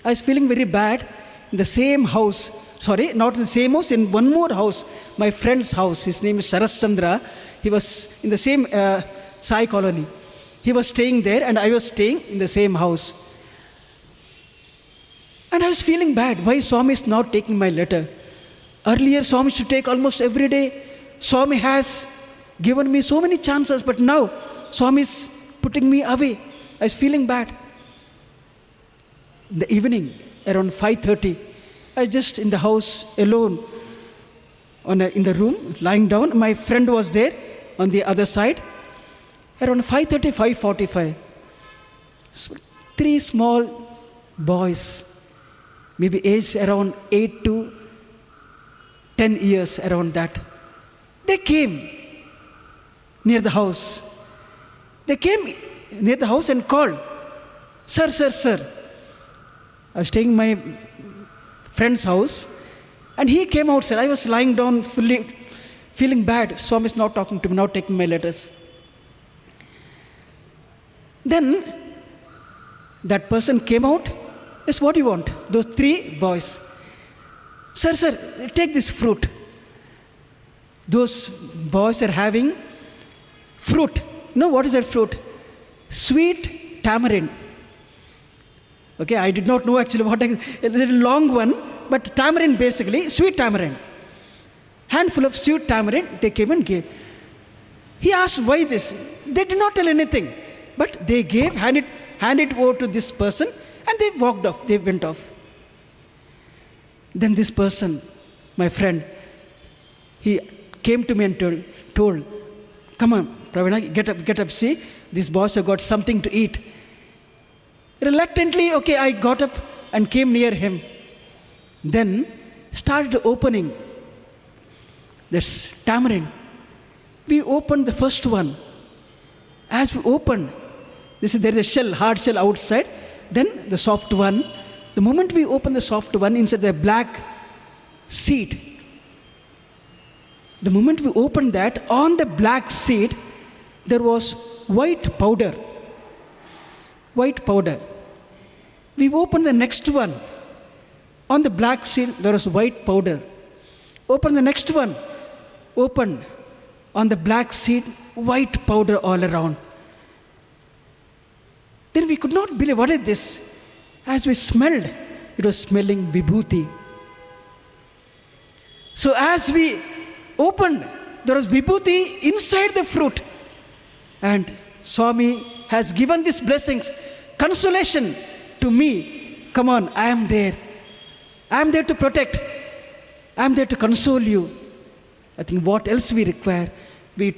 I was feeling very bad. In the same house, sorry, not in the same house, in one more house, my friend's house, his name is Saras Chandra, he was in the same Sai colony. He was staying there and I was staying in the same house. And I was feeling bad, why Swami is not taking my letter. Earlier, Swami should take almost every day. Swami has given me so many chances, but now Swami is putting me away. I was feeling bad. In the evening, around 5:30, I was just in the house alone, in the room, lying down. My friend was there on the other side. Around 5:30, 5:45, three small boys, maybe aged around 8 to 10 years, around that. They came near the house. They came near the house and called, sir, sir, sir. I was staying in my friend's house, and he came outside. I was lying down, fully feeling bad. Swami is not talking to me, not taking my letters. Then that person came out. Yes, what do you want? Those three boys. Sir, sir, take this fruit. Those boys are having fruit. You know what is that fruit? Sweet tamarind. Okay, I did not know actually what it's a little long one, but tamarind basically, sweet tamarind. Handful of sweet tamarind, they came and gave. He asked why this. They did not tell anything, but they gave, handed over to this person, and they walked off, they went off. Then this person, my friend, he came to me and told, come on, Praveena, get up, see, these boys have got something to eat. Reluctantly, okay, I got up and came near him. Then started opening this tamarind. We opened the first one. As we opened, there is a shell, hard shell outside, then the soft one. The moment we opened the soft one, inside the black seed, the moment we opened that, on the black seed, there was white powder. White powder. We opened the next one. On the black seed, there was white powder. Open the next one. Open. On the black seed, white powder all around. Then we could not believe, what is this? As we smelled, it was smelling vibhuti. So as we opened, there was vibhuti inside the fruit. And Swami has given these blessings, consolation to me. Come on, I am there. I am there to protect. I am there to console you. I think what else we require? We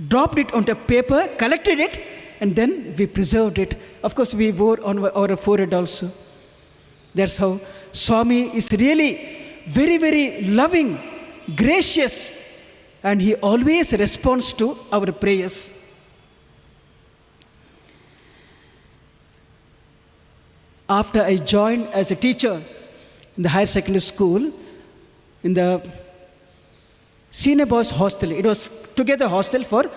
dropped it onto paper, collected it, and then we preserved it. Of course, we wore on our forehead also. That's how Swami is really very, very loving, gracious, and he always responds to our prayers. After I joined as a teacher in the higher secondary school, in the senior boys hostel, it was together hostel for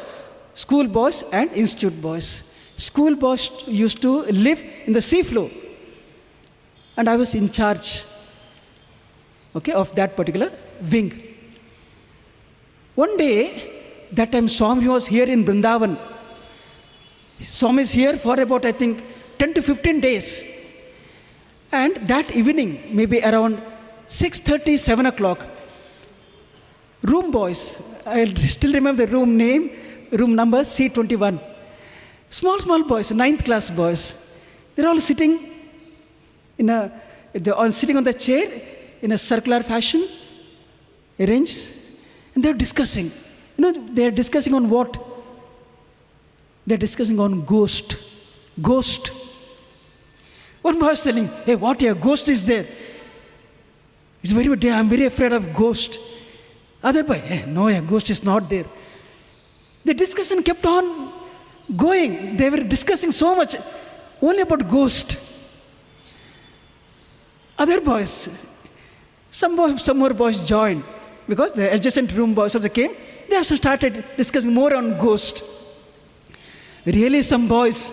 school boys and institute boys. School boys used to live in the sea floor, and I was in charge. okay, of that particular wing. One day, that time Swami was here in Brindavan. Swami is here for about, I think, 10 to 15 days. And that evening, maybe around 6:30, 7 o'clock, room boys, I still remember the room name, room number C21. Small boys, 9th class boys. They're all sitting they're all sitting on the chair in a circular fashion, arranged, and they're discussing. They're discussing on what? They're discussing on ghost. Ghost. One boy is telling, hey, what here? Ghost is there. It's I'm very afraid of ghost. Other boy, hey, no, ghost is not there. The discussion kept on going. They were discussing so much only about ghost. Other boys, some more boys joined because the adjacent room boys also came. They also started discussing more on ghost. Really, some boys,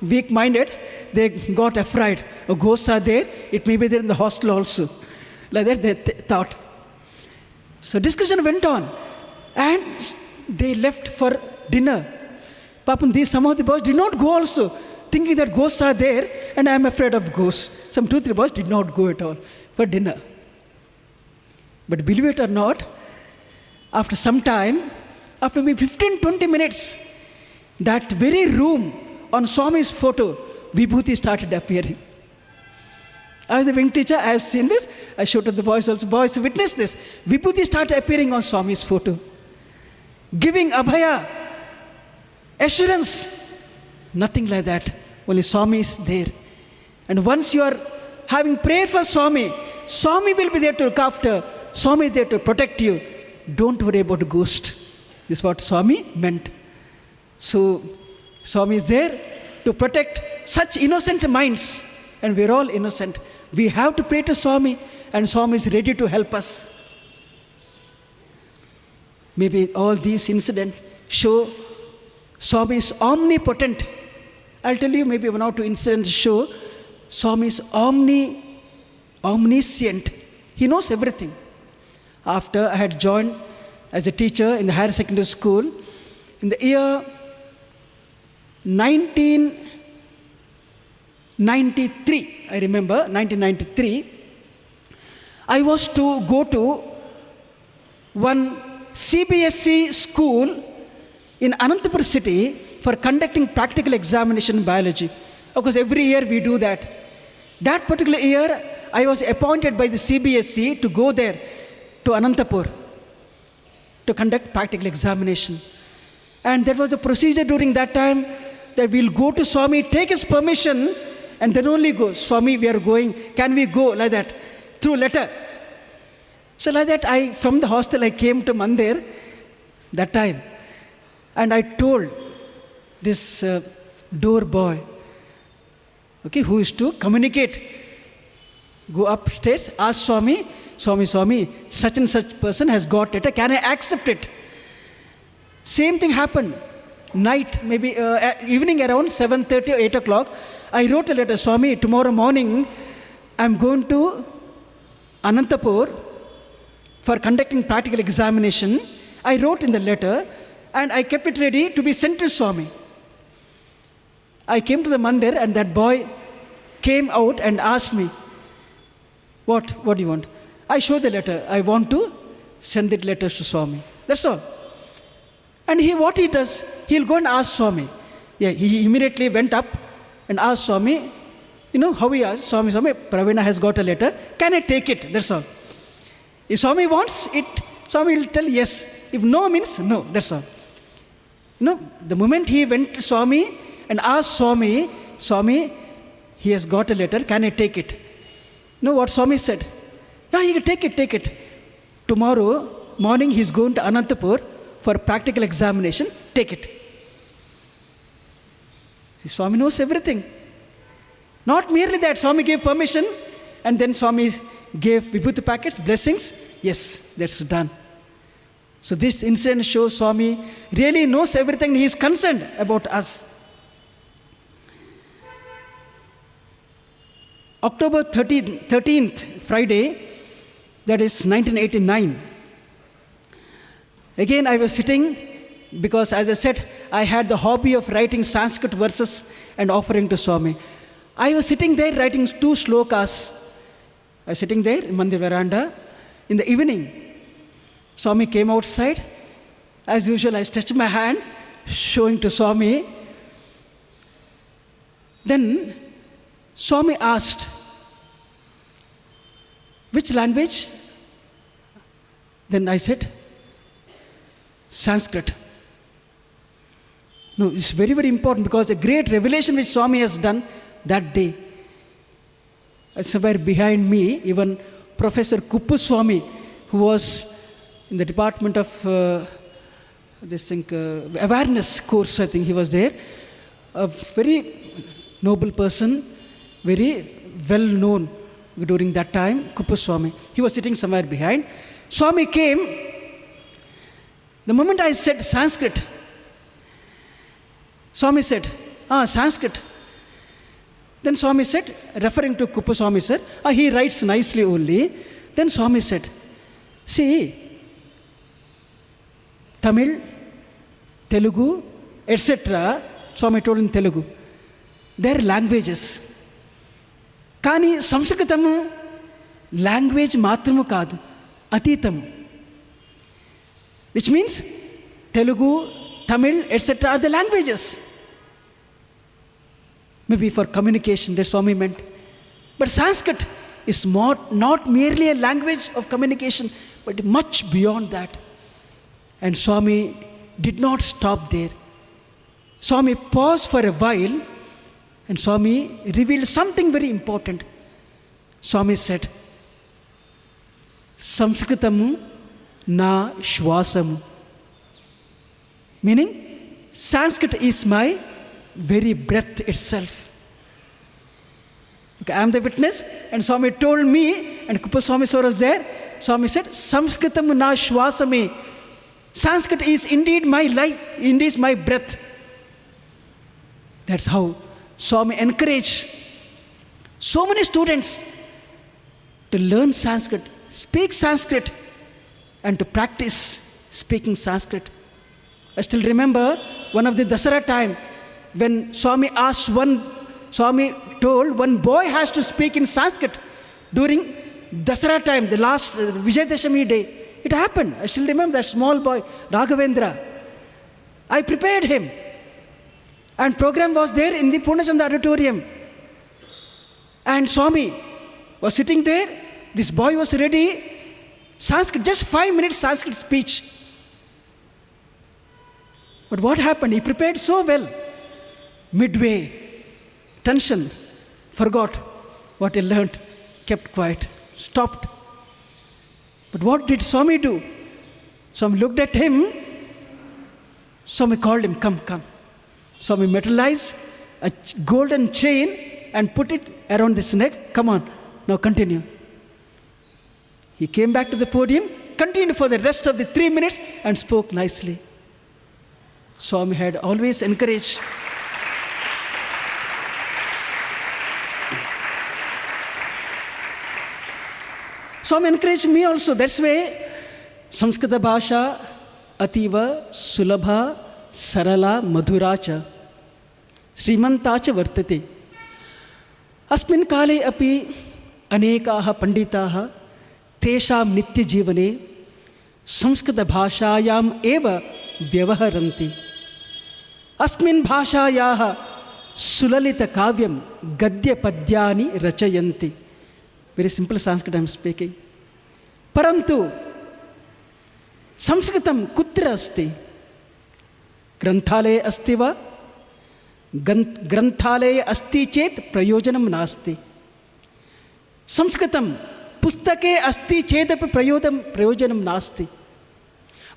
weak-minded, they got afraid. Oh, ghosts are there. It may be there in the hostel also. Like that they thought. So discussion went on. And they left for dinner. Papam, some of the boys did not go also, thinking that ghosts are there and I am afraid of ghosts. Some 2-3 boys did not go at all for dinner. But believe it or not, after some time, after maybe 15-20 minutes, that very room on Swami's photo, Vibhuti started appearing. I was the wing teacher, I have seen this. I showed to the boys also. Boys, witness this. Vibhuti started appearing on Swami's photo, giving abhaya, assurance. Nothing like that. Only Swami is there. And once you are having prayer for Swami, Swami will be there to look after. Swami is there to protect you. Don't worry about ghost. This is what Swami meant. So, Swami is there to protect such innocent minds. And we're all innocent. We have to pray to Swami, and Swami is ready to help us. Maybe all these incidents show Swami is omnipotent. I'll tell you maybe 1 or 2 incidents show Swami is omniscient. He knows everything. After I had joined as a teacher in the higher secondary school, in the year 1993, I remember, 1993, I was to go to one CBSE school in Anantapur city for conducting practical examination in biology. Of course, every year we do that. That particular year, I was appointed by the CBSE to go there to Anantapur to conduct practical examination. And that was the procedure during that time, that we'll go to Swami, take his permission, and then only go. Swami, we are going. Can we go? Like that. Through letter. So like that, from the hostel, I came to Mandir that time. And I told this door boy, okay, who is to communicate, go upstairs, ask Swami, Swami, such and such person has got letter. Can I accept it? Same thing happened. Night, maybe evening around 7:30 or 8 o'clock, I wrote a letter. Swami, tomorrow morning, I'm going to Anantapur for conducting practical examination. I wrote in the letter and I kept it ready to be sent to Swami. I came to the mandir and that boy came out and asked me, what do you want? I showed the letter. I want to send the letters to Swami. That's all. And what he does, he'll go and ask Swami. Yeah, he immediately went up and asked Swami, how he asked, Swami, Praveena has got a letter. Can I take it? That's all. If Swami wants it, Swami will tell yes. If no means no. That's all. The moment he went to Swami and asked Swami, he has got a letter. Can I take it? What Swami said? Yeah, you can take it. Tomorrow morning he's going to Anantapur for practical examination. Take it. See, Swami knows everything. Not merely that, Swami gave permission and then Swami gave vibhuti packets, blessings. Yes, that's done. So this incident shows Swami really knows everything. He is concerned about us. October 13th, Friday, That is 1989. Again, I was sitting because, as I said, I had the hobby of writing Sanskrit verses and offering to Swami. I was sitting there writing 2 slokas. I was sitting there in Mandir veranda. In the evening, Swami came outside. As usual, I stretched my hand, showing to Swami. Then Swami asked, "Which language?" Then I said, "Sanskrit." No, it's very, very important because the great revelation which Swami has done that day. Somewhere behind me, even Professor Kuppu Swami, who was in the department of awareness course, I think he was there. A very noble person, very well known during that time, Kuppu Swami. He was sitting somewhere behind. Swami came. The moment I said Sanskrit, Swami said, Sanskrit. Then Swami said, referring to Kuppu Swami said, he writes nicely only. Then Swami said, see, Tamil, Telugu, etc. Swami told in Telugu, they are languages. Kani Sanskritam language matramu kaadu, atitam. Which means Telugu, Tamil, etc. are the languages. Maybe for communication, that's Swami meant. But Sanskrit is not merely a language of communication, but much beyond that. And Swami did not stop there. Swami paused for a while, and Swami revealed something very important. Swami said, Sanskritam na shwasamu. Meaning, Sanskrit is my very breath itself. Okay, I am the witness, and Swami told me, and Kuppu Swami Sir was there. Swami said, Sanskritam na shwasame. Sanskrit is indeed my life, indeed my breath. That's how Swami encouraged so many students to learn Sanskrit, speak Sanskrit, and to practice speaking Sanskrit. I still remember one of the Dasara time when Swami told one boy has to speak in Sanskrit during Dasara time, the last Vijayadashami day. It happened. I still remember that small boy, Raghavendra. I prepared him. And program was there in the Purnachandra auditorium. And Swami was sitting there. This boy was ready. Sanskrit, just 5 minutes Sanskrit speech. But what happened? He prepared so well. Midway, tension, forgot what he learned, kept quiet, stopped. But what did Swami do? Swami looked at him. Swami called him, come. Swami metallized a golden chain and put it around his neck. Come on, now continue. He came back to the podium, continued for the rest of the 3 minutes and spoke nicely. Swami had always encouraged. Swami encouraged me also. That's why Samskrita Bhasha Ativa Sulabha Sarala Madhuracha Srimantacha Vartate. Asmin Kale Api Anekaha Panditaha Tesham Nitya Jivane Samskrita Bhashayam Eva Vyavaharanti. Asmin Bhashayaha Sulalita Kavyam Gadya Padyani Rachayanti. Very simple Sanskrit I am speaking. Parantu Sanskritam kutra asti? Granthale asti va? Granthale asti chet prayojanam nasti. Sanskritam pustake asti chetapi prayojanam nasti.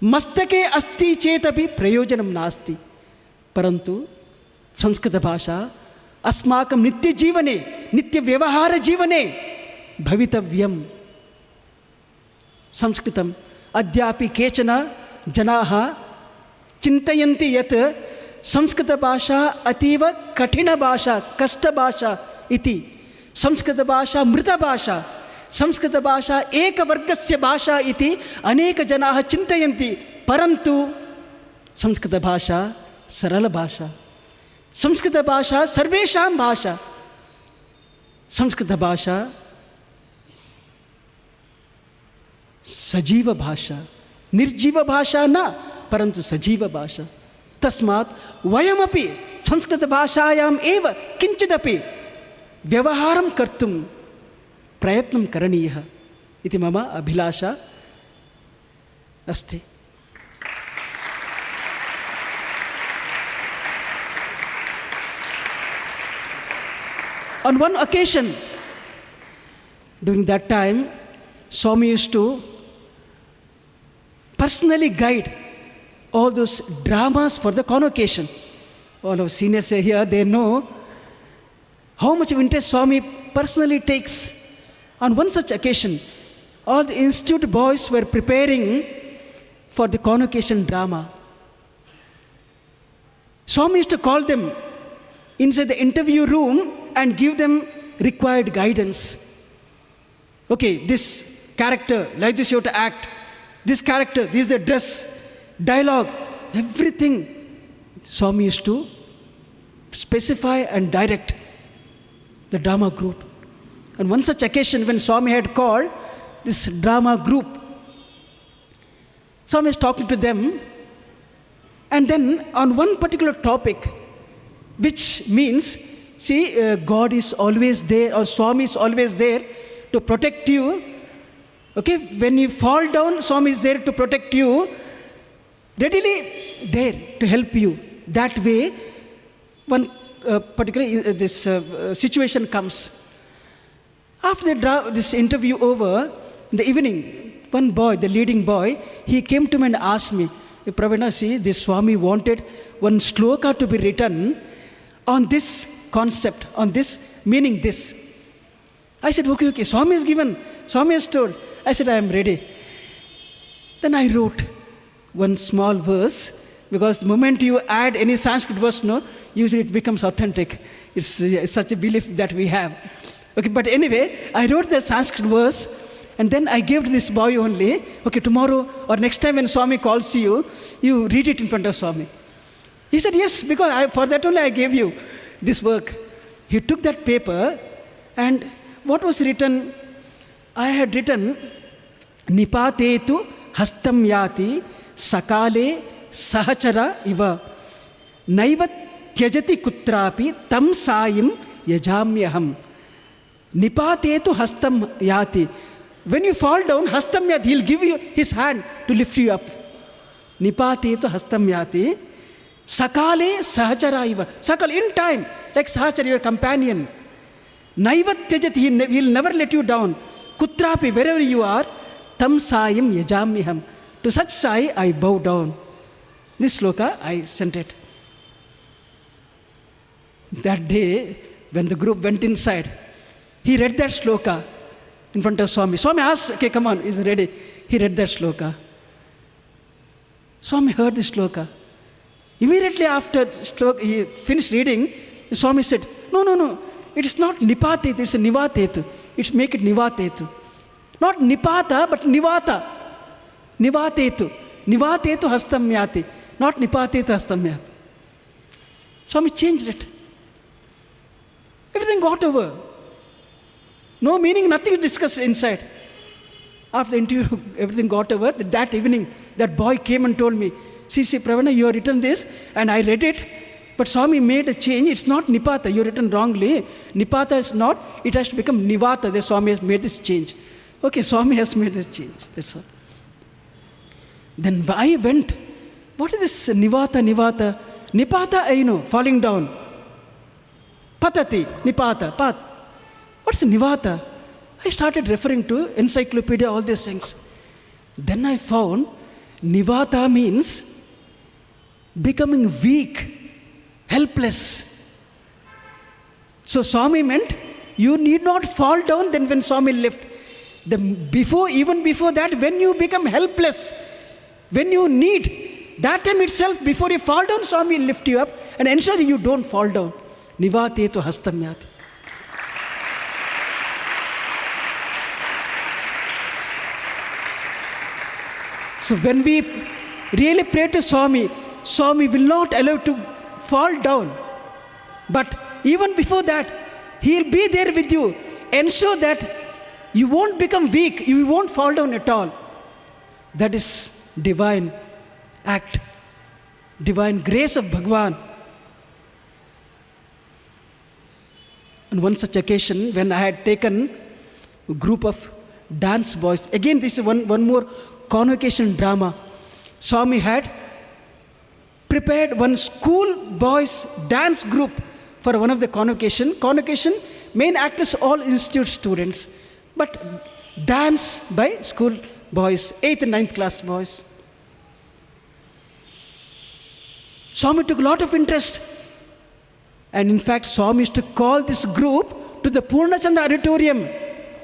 Mastake asti chetapi prayojanam nasti. Parantu Sanskrita Bhasha asmakam nitya jivane, nitya vyavahara jivane bhavitavyam. Sanskritam adyapi kechana janaha chintayanti yat Sanskrita Bhasha ativa kathina bhasha, kashta bhasha iti. Sanskrita Bhasha mrita bhasha, संस्कृतभाषा एकवर्गस्य भाषा इति अनेकजनाः चिन्तयन्ति, परन्तु संस्कृतभाषा सरलभाषा, संस्कृतभाषा सर्वेषां भाषा, संस्कृतभाषा सजीवभाषा, निर्जीवभाषा न, परन्तु सजीवभाषा। तस्मात् वयमपि संस्कृतभाषायाम् एव किञ्चिदपि व्यवहारं कर्तुं प्रयत्नं करणीयः इति मम अभिलाषा अस्ति। On one occasion, during that time, Swami used to personally guide all those dramas for the convocation. All our seniors here, they know how much of interest Swami personally takes. On one such occasion, all the institute boys were preparing for the convocation drama. Swami used to call them inside the interview room and give them required guidance. Okay, this character, like this you have to act. This character, this is the dress, dialogue, everything Swami used to specify and direct the drama group. On one such occasion when Swami had called this drama group, Swami was talking to them, and then on one particular topic, which means, see, God is always there, or Swami is always there to protect you. Okay, when you fall down, Swami is there to protect you, readily there to help you. That way, one particular situation comes. After this interview over, in the evening, one boy, the leading boy, he came to me and asked me, Praveena, see, this Swami wanted one shloka to be written on this concept, on this, meaning this. I said, okay, Swami has given, Swami has told. I said, I am ready. Then I wrote one small verse, because the moment you add any Sanskrit verse, no, usually it becomes authentic. It's such a belief that we have. Okay, but anyway, I wrote the Sanskrit verse, and then I gave to this boy only, okay, tomorrow or next time when Swami calls you, you read it in front of Swami. He said, yes, because for that only I gave you this work. He took that paper, and what was written? I had written, Nipatetu hastam yati sakale sahachara iva naiva tyajati kutrapi tam sayim yajamyaham. Nipatetu hastam yati. When you fall down, hastam yati, he'll give you his hand to lift you up. Nipatetu hastam yati sakale sahachara iva. Sakal, in time, like sahachara, your companion. Naiva tyajati, he'll never let you down. Kutrapi, wherever you are, tam sayim yajamyaham. To such sai I bow down. This sloka, I sent it. That day, when the group went inside, he read that sloka in front of Swami. Swami asked, okay, come on, he's ready. He read that sloka. Swami heard the sloka. Immediately after he finished reading, Swami said, no, it is not nipatetu, it's a nivatetu. It's make it nivatetu. Not nipata, but nivata. Nivatetu. Nivatetu hastam yati. Not nipatetu hastam yati. Swami changed it. Everything got over. No meaning, nothing discussed inside. After the interview, everything got over. That evening, that boy came and told me, see, Praveena, you have written this, and I read it, but Swami made a change. It's not Nipata, you written wrongly. Nipata is not, it has to become Nivata. The Swami has made this change. Okay, Swami has made this change, that's all. Then I went, what is this Nivata? Nipata, I know, falling down. Patati, Nipata, Pat. What's Nivata? I started referring to encyclopedia, all these things. Then I found Nivata means becoming weak, helpless. So Swami meant you need not fall down then when Swami lift. Even before that, when you become helpless, when you need, that time itself, before you fall down, Swami will lift you up and ensure you don't fall down. Nivatetu hastam yati. So when we really pray to Swami, Swami will not allow to fall down. But even before that, He'll be there with you. Ensure that you won't become weak, you won't fall down at all. That is divine act, divine grace of Bhagwan. On one such occasion, when I had taken a group of dance boys, again this is one more convocation drama. Swami had prepared one school boys dance group for one of the convocation. Convocation, main actors all institute students, but dance by school boys, 8th and 9th class boys. Swami took a lot of interest. And in fact, Swami used to call this group to the Purnachanda auditorium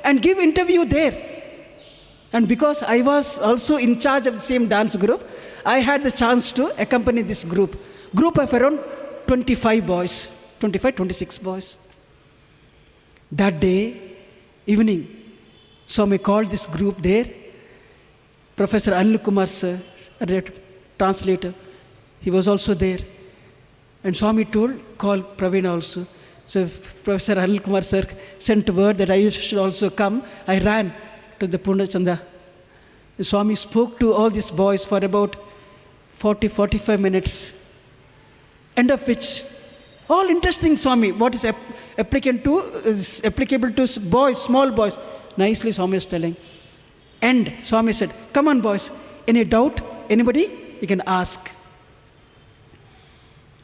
and give interview there. And because I was also in charge of the same dance group, I had the chance to accompany this group. Group of around 25 boys, 26 boys. That day, evening, Swami called this group there. Professor Anil Kumar sir, a translator, he was also there. And Swami call Praveena also. So Professor Anil Kumar sir sent word that I should also come. I ran to the Purnachanda. And Swami spoke to all these boys for about 40-45 minutes. End of which, all interesting Swami, what is applicable to boys, small boys. Nicely Swami is telling. And Swami said, come on boys, any doubt, anybody, you can ask.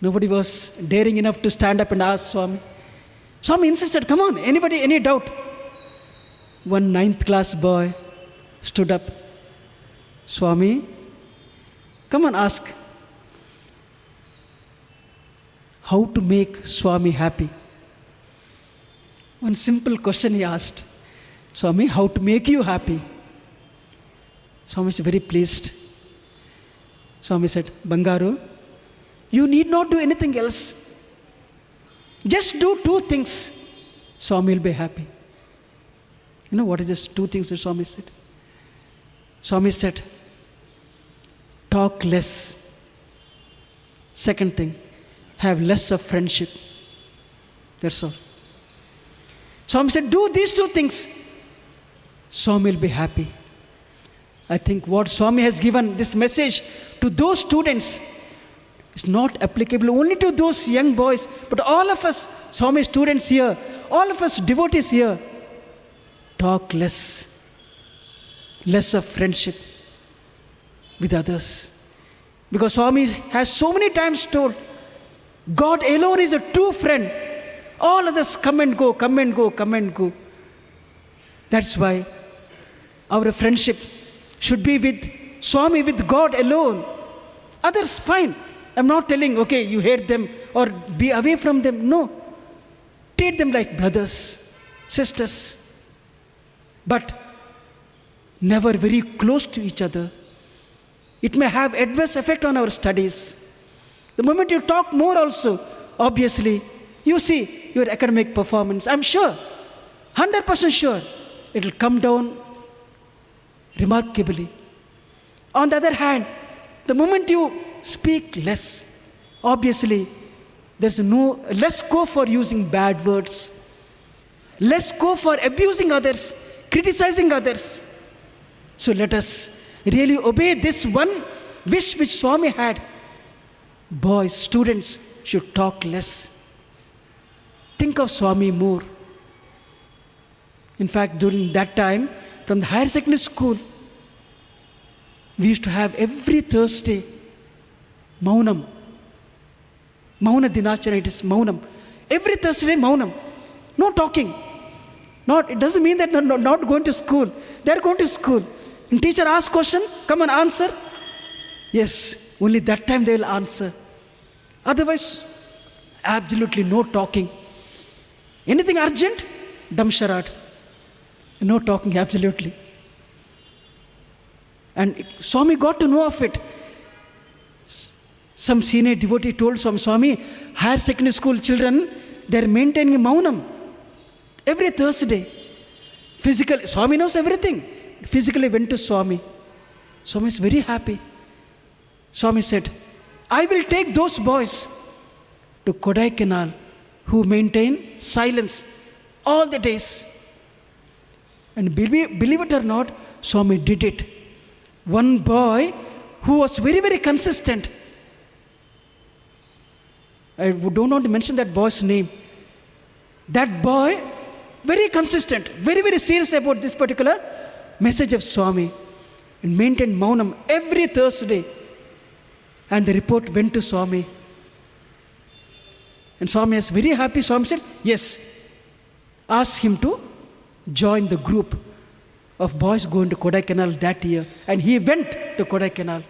Nobody was daring enough to stand up and ask Swami. Swami insisted, come on, anybody, any doubt? One 9th class boy stood up. Swami, come on, ask. How to make Swami happy? One simple question he asked. Swami, how to make you happy? Swami is very pleased. Swami said, Bangaru, you need not do anything else. Just do 2 things. Swami will be happy. You know what is this 2 things that Swami said? Swami said, talk less. Second thing, have less of friendship. That's all. Swami said, do these 2 things. Swami will be happy. I think what Swami has given this message to those students is not applicable only to those young boys, but all of us, Swami students here, all of us devotees here, talk less of friendship with others. Because Swami has so many times told, God alone is a true friend. All others come and go, come and go, come and go. That's why our friendship should be with Swami, with God alone. Others, fine. I'm not telling, okay, you hate them or be away from them. No. Treat them like brothers, sisters. But never very close to each other. It may have adverse effect on our studies. The moment you talk more also, obviously, you see your academic performance. I'm sure, 100% sure, it will come down remarkably. On the other hand, the moment you speak less, obviously, there's less scope for using bad words, less scope for abusing others, criticizing others. So let us really obey this one wish which Swami had. Boys, students should talk less. Think of Swami more. In fact, during that time, from the higher secondary school, we used to have every Thursday Maunam. Mauna Dinachara, it is Maunam. Every Thursday, Maunam. No talking. It doesn't mean that they're not going to school. They're going to school. And teacher asks question, come and answer. Yes, only that time they will answer. Otherwise, absolutely no talking. Anything urgent, dumb charade. No talking, absolutely. And Swami got to know of it. Some senior devotee told Swami, higher secondary school children, they are maintaining a Maunam every Thursday. Swami knows everything. Physically went to Swami. Swami is very happy. Swami said, I will take those boys to Kodaikanal who maintain silence all the days. And believe it or not, Swami did it. One boy who was very, very consistent. I don't want to mention that boy's name. That boy, very consistent, very, very serious about this particular message of Swami, and maintained Maunam every Thursday. And the report went to Swami. And Swami was very happy. Swami said, yes, ask him to join the group of boys going to Kodaikanal that year. And he went to Kodaikanal.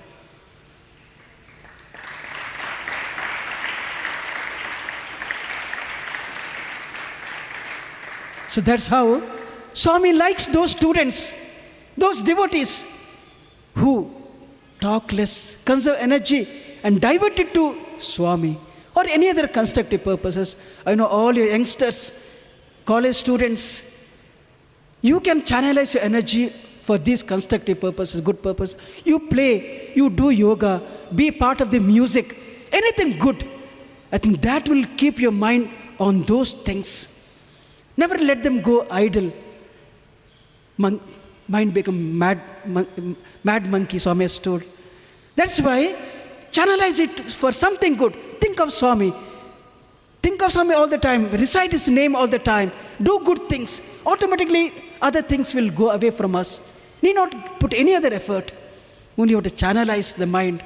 So that's how Swami likes those students, those devotees who talk less, conserve energy, and divert it to Swami or any other constructive purposes. I know all your youngsters, college students, you can channelize your energy for these constructive purposes, good purpose. You play, you do yoga, be part of the music, anything good. I think that will keep your mind on those things. Never let them go idle. Mind become mad monkey, Swami has told. That's why channelize it for something good. Think of Swami. Think of Swami all the time. Recite his name all the time. Do good things. Automatically, other things will go away from us. Need not put any other effort. Only you have to channelize the mind.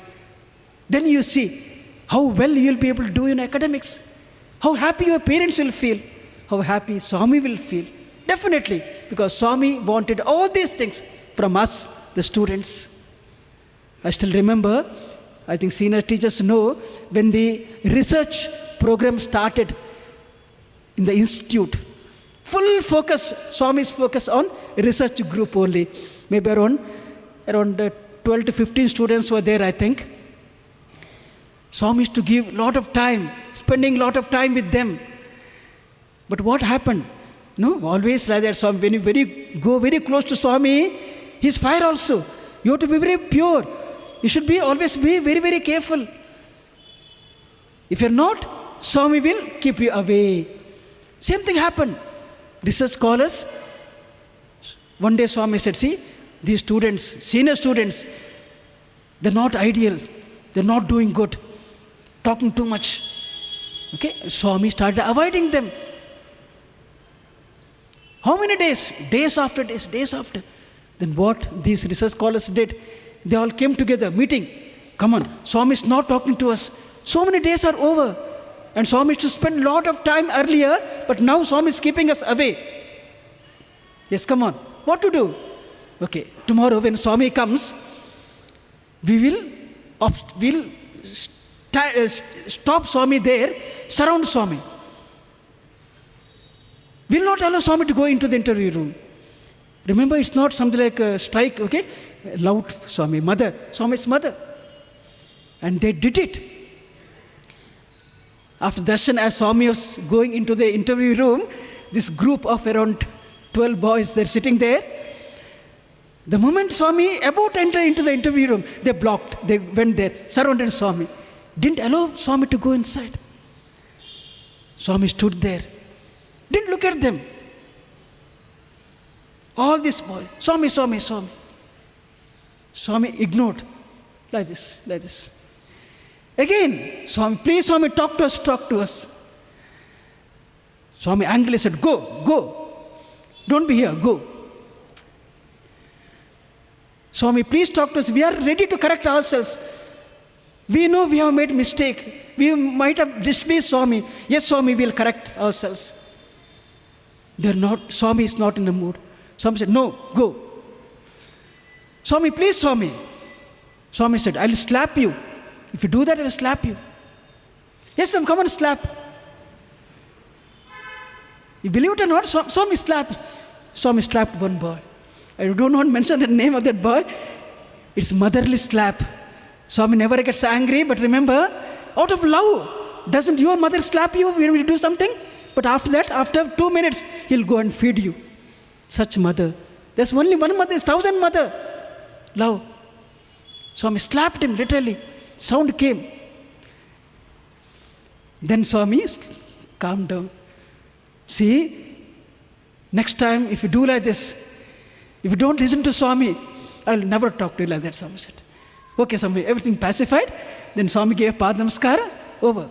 Then you see how well you'll be able to do in academics. How happy your parents will feel. How happy Swami will feel. Definitely, because Swami wanted all these things from us, the students. I still remember, I think senior teachers know, when the research program started in the institute, full focus, Swami's focus on research group only. Maybe around 12 to 15 students were there, I think. Swami used to give a lot of time, spending a lot of time with them. But what happened? No, always like that, Swami. When you go very close to Swami, his fire also. You have to be very pure. You should always be very, very careful. If you're not, Swami will keep you away. Same thing happened. Research scholars, one day Swami said, see, these students, senior students, they're not ideal. They're not doing good. Talking too much. Okay, Swami started avoiding them. How many days? Days after days, days after. Then what these research scholars did, they all came together, meeting. Come on, Swami is not talking to us. So many days are over. And Swami used to spend a lot of time earlier, but now Swami is keeping us away. Yes, come on. What to do? Okay, tomorrow when Swami comes, we'll stop Swami there, surround Swami. We'll not allow Swami to go into the interview room. Remember, it's not something like a strike, okay? Loud Swami, mother, Swami's mother. And they did it. After darshan, as Swami was going into the interview room, this group of around 12 boys, they're sitting there. The moment Swami about to enter into the interview room, they blocked. They went there, surrounded Swami. Didn't allow Swami to go inside. Swami stood there. Didn't look at them. All these boys, Swami, Swami, Swami. Swami ignored. Like this, like this. Again, Swami, please Swami, talk to us, talk to us. Swami angrily said, go, go. Don't be here, go. Swami, please talk to us. We are ready to correct ourselves. We know we have made mistake. We might have displeased Swami. Yes, Swami, we will correct ourselves. Swami is not in the mood. Swami said, no, go. Swami, please, Swami. Swami said, I'll slap you. If you do that, I'll slap you. Yes, Swami, come on, slap. You believe it or not, Swami slapped. Swami slapped one boy. I don't want to mention the name of that boy. It's motherly slap. Swami never gets angry, but remember, out of love, doesn't your mother slap you when you do something? But after that, after 2 minutes, he'll go and feed you. Such mother. There's only one mother, there's 1,000 mother. Love. Swami slapped him literally. Sound came. Then Swami calmed down. See, next time if you do like this, if you don't listen to Swami, I'll never talk to you like that, Swami said. Okay, Swami, everything pacified. Then Swami gave Pada Namaskara, over.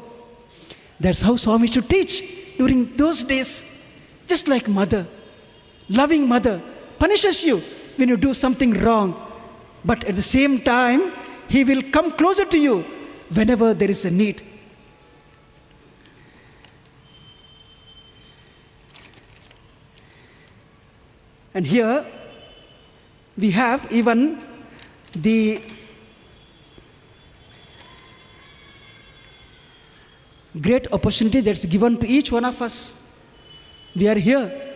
That's how Swami should teach during those days. Just like mother, loving mother, punishes you when you do something wrong. But at the same time, he will come closer to you whenever there is a need. And here we have even the great opportunity that's given to each one of us. We are here.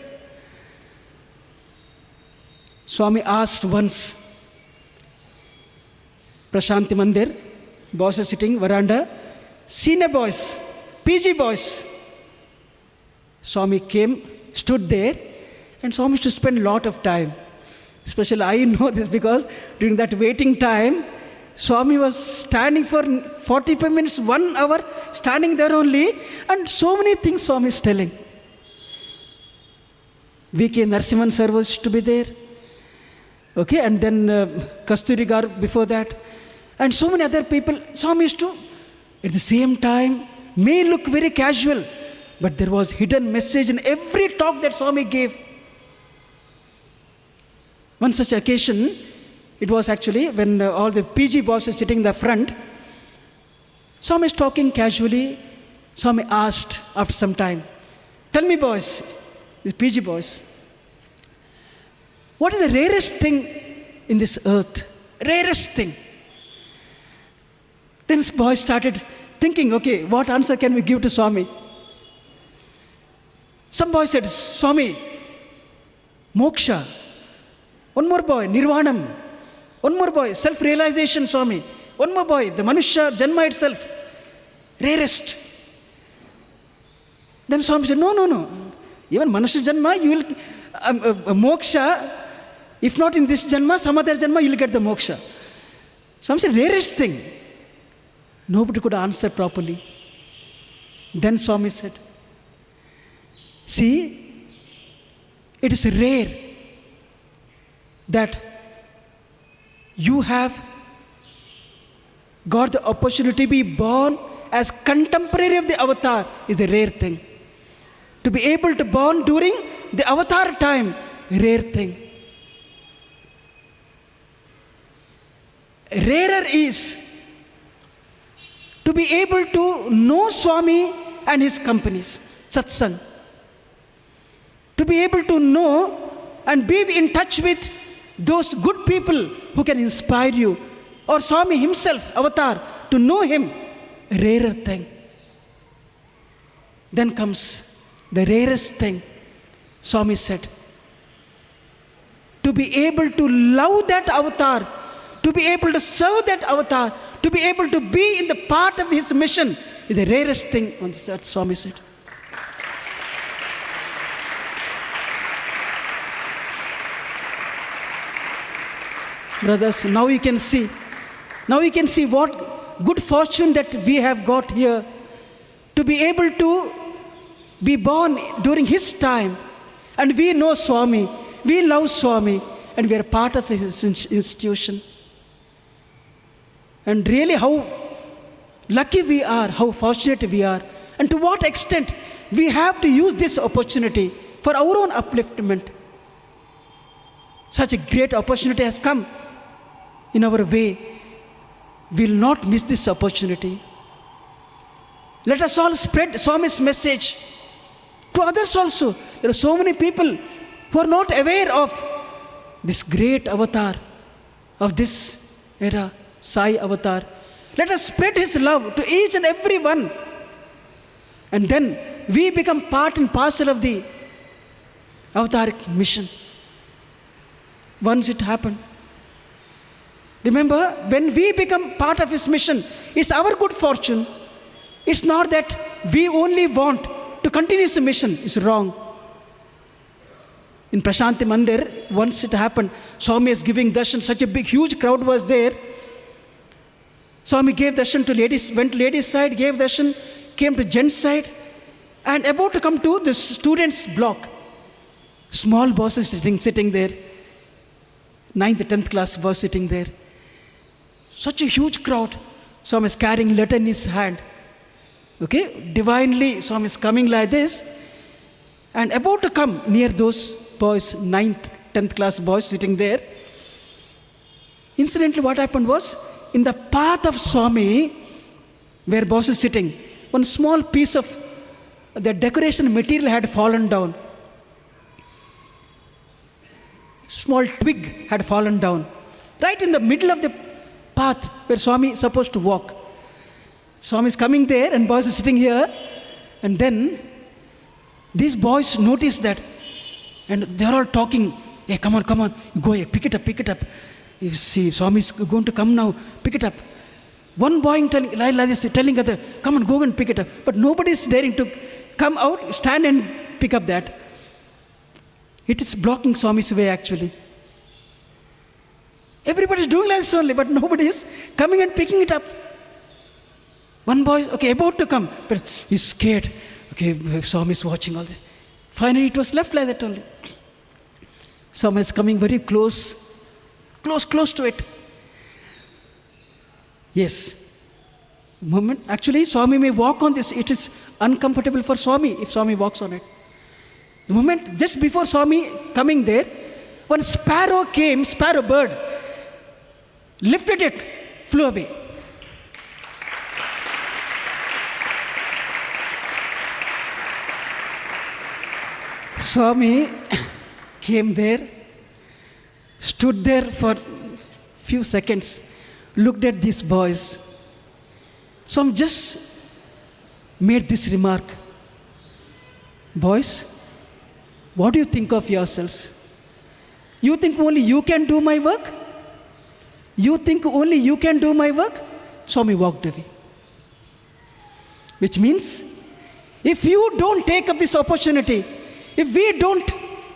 Swami asked once, Prashanti Mandir, boys are sitting, veranda, senior boys, PG boys. Swami came, stood there, and Swami used to spend a lot of time. Especially I know this because during that waiting time, Swami was standing for 45 minutes, 1 hour, standing there only, and so many things Swami is telling. V.K. Narasimhan sir was to be there. Okay, and then Kasturi Gar before that. And so many other people. Swami used to, at the same time, may look very casual, but there was hidden message in every talk that Swami gave. One such occasion, it was actually when all the PG boys were sitting in the front. Swami is talking casually. Swami asked after some time, tell me boys, the PG boys, what is the rarest thing in this earth? Rarest thing. Then this boy started thinking, okay, what answer can we give to Swami? Some boy said, Swami, moksha. One more boy, nirvanam. One more boy, self-realization, Swami. One more boy, the Manushya Janma itself. Rarest. Then Swami said, no. Even Manushya Janma, you will, moksha, if not in this Janma, some other Janma, you will get the moksha. Swami said, rarest thing. Nobody could answer properly. Then Swami said, see, it is rare that you have got the opportunity to be born as contemporary of the avatar is a rare thing. To be able to born during the avatar time, rare thing. Rarer is to be able to know Swami and his companies, satsang. To be able to know and be in touch with those good people who can inspire you, or Swami himself, avatar, to know him, a rarer thing. Then comes the rarest thing, Swami said. To be able to love that avatar, to be able to serve that avatar, to be able to be in the part of his mission is the rarest thing on this earth, Swami said. Brothers, now you can see what good fortune that we have got here to be able to be born during his time. And we know Swami, we love Swami, and we are part of his institution. And really how lucky we are, how fortunate we are, and to what extent we have to use this opportunity for our own upliftment. Such a great opportunity has come in our way. We will not miss this opportunity. Let us all spread Swami's message to others also. There are so many people who are not aware of this great avatar of this era, Sai avatar. Let us spread his love to each and every one. And then we become part and parcel of the avataric mission. Once it happened. Remember, when we become part of his mission, it's our good fortune. It's not that we only want to continue his mission. It's wrong. In Prashanti Mandir, once it happened, Swami is giving darshan, such a big, huge crowd was there. Swami gave darshan to ladies, went to ladies' side, gave darshan, came to gents' side, and about to come to the students' block. Small boys sitting there. 9th, 10th class boys sitting there. Such a huge crowd. Swami is carrying letter in his hand. Okay, divinely Swami is coming like this, and about to come near those boys, 9th, 10th class boys sitting there. Incidentally, what happened was, in the path of Swami, where boss is sitting, one small piece of the decoration material had fallen down. Small twig had fallen down. Right in the middle of the path where Swami is supposed to walk. Swami is coming there and boys are sitting here. And then these boys notice that. And they're all talking. Hey, come on, go ahead, pick it up. You see, Swami is going to come now, pick it up. One boy telling other, come on, go and pick it up. But nobody is daring to come out, stand and pick up that. It is blocking Swami's way actually. Everybody is doing like this only, but nobody is coming and picking it up. One boy, okay, about to come, but he's scared. Okay, Swami is watching all this. Finally, it was left like that only. Swami is coming very close to it. Yes. Moment. Actually, Swami may walk on this. It is uncomfortable for Swami if Swami walks on it. The moment just before Swami coming there, one sparrow bird, lifted it, flew away. Swami came there, stood there for few seconds, looked at these boys. Swami just made this remark. Boys, what do you think of yourselves? You think only you can do my work? You think only you can do my work? Swami walked away. Which means, if you don't take up this opportunity, if we don't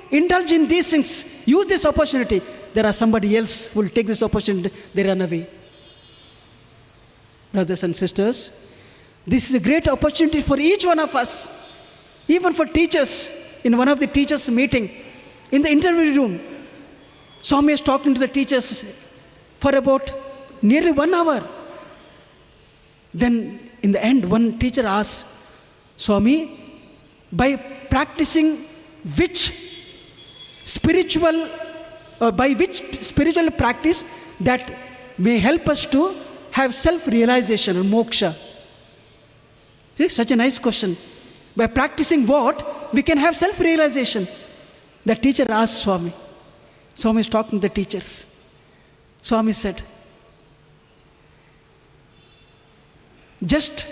indulge in these things, use this opportunity, there are somebody else who will take this opportunity, they run away. Brothers and sisters, this is a great opportunity for each one of us, even for teachers. In one of the teachers' meeting, in the interview room, Swami is talking to the teachers for about nearly 1 hour. Then in the end, one teacher asked, Swami, by practicing which spiritual practice that may help us to have self-realization or moksha? See, such a nice question. By practicing what, we can have self-realization. The teacher asked Swami. Swami is talking to the teachers. Swami said, just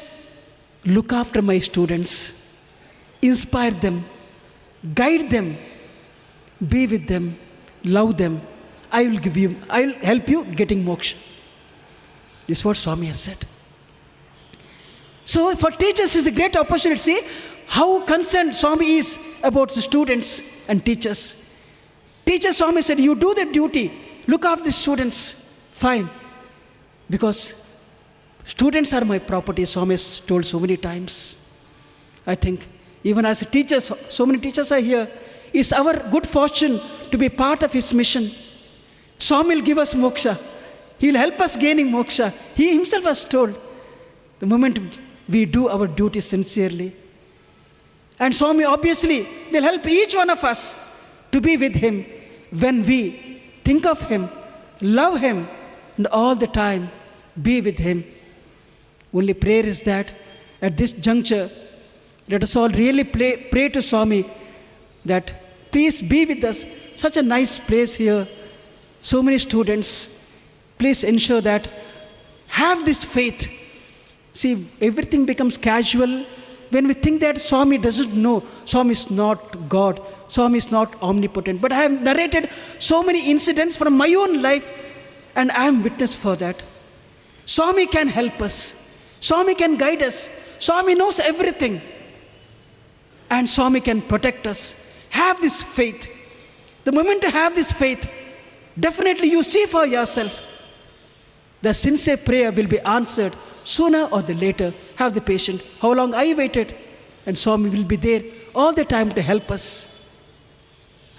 look after my students, inspire them, guide them, be with them, love them. I will help you getting moksha. This is what Swami has said. So for teachers, it's a great opportunity. See how concerned Swami is about the students and teachers. Teacher Swami said, you do the duty, look after the students, fine. Because students are my property, Swami has told so many times. I think even as a teacher, so many teachers are here. It's our good fortune to be part of his mission. Swami will give us moksha. He will help us gaining moksha. He himself has told, the moment we do our duty sincerely. And Swami obviously will help each one of us to be with him when we think of him, love him, and all the time be with him. Only prayer is that at this juncture, let us all really pray to Swami that please be with us. Such a nice place here, so many students. Please ensure that have this faith. See, everything becomes casual when we think that Swami doesn't know. Swami is not God. Swami is not omnipotent. But I have narrated so many incidents from my own life, and I am witness for that. Swami can help us. Swami can guide us. Swami knows everything. And Swami can protect us. Have this faith. The moment you have this faith, definitely you see for yourself. The sincere prayer will be answered sooner or the later. Have the patience. How long I waited? And Swami will be there all the time to help us.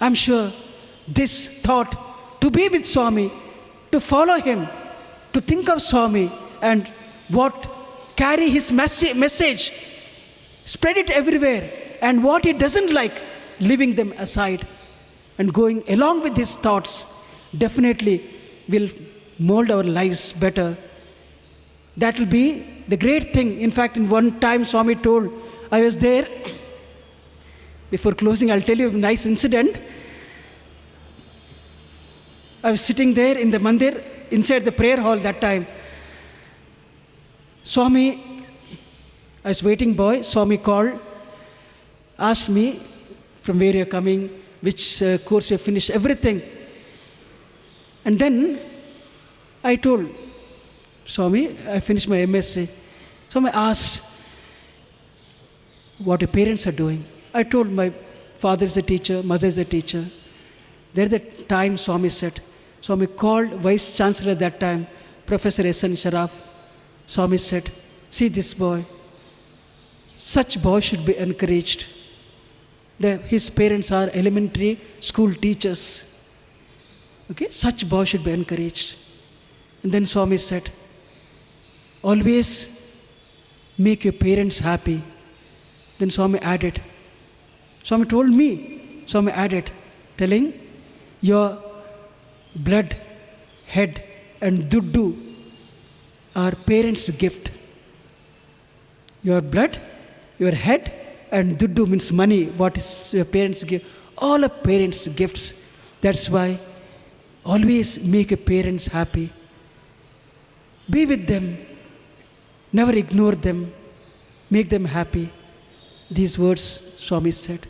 I'm sure this thought to be with Swami, to follow him, to think of Swami and what carry his message, spread it everywhere, and what he doesn't like, leaving them aside and going along with his thoughts, definitely will mold our lives better. That will be the great thing. In fact, in one time Swami told, I was there, before closing I'll tell you a nice incident. I was sitting there in the mandir, inside the prayer hall that time. Swami, I was waiting boy, Swami called, asked me from where you're coming, which course you finished, everything. And then I told Swami, I finished my MSc. Swami asked, what your parents are doing. I told my father is a teacher, mother is a teacher. There's a time Swami said, Swami called Vice Chancellor at that time, Professor S.N. Sharaf. Swami said, see this boy, such boy should be encouraged. His parents are elementary school teachers. Okay, such boy should be encouraged. And then Swami said, always make your parents happy. Then Swami added, Swami told me, Swami added, telling, your blood, head and duddu are parents' gift. Your blood, your head and duddu means money, what is your parents' gift. All are parents' gifts. That's why always make your parents happy. Be with them. Never ignore them. Make them happy. These words Swami said.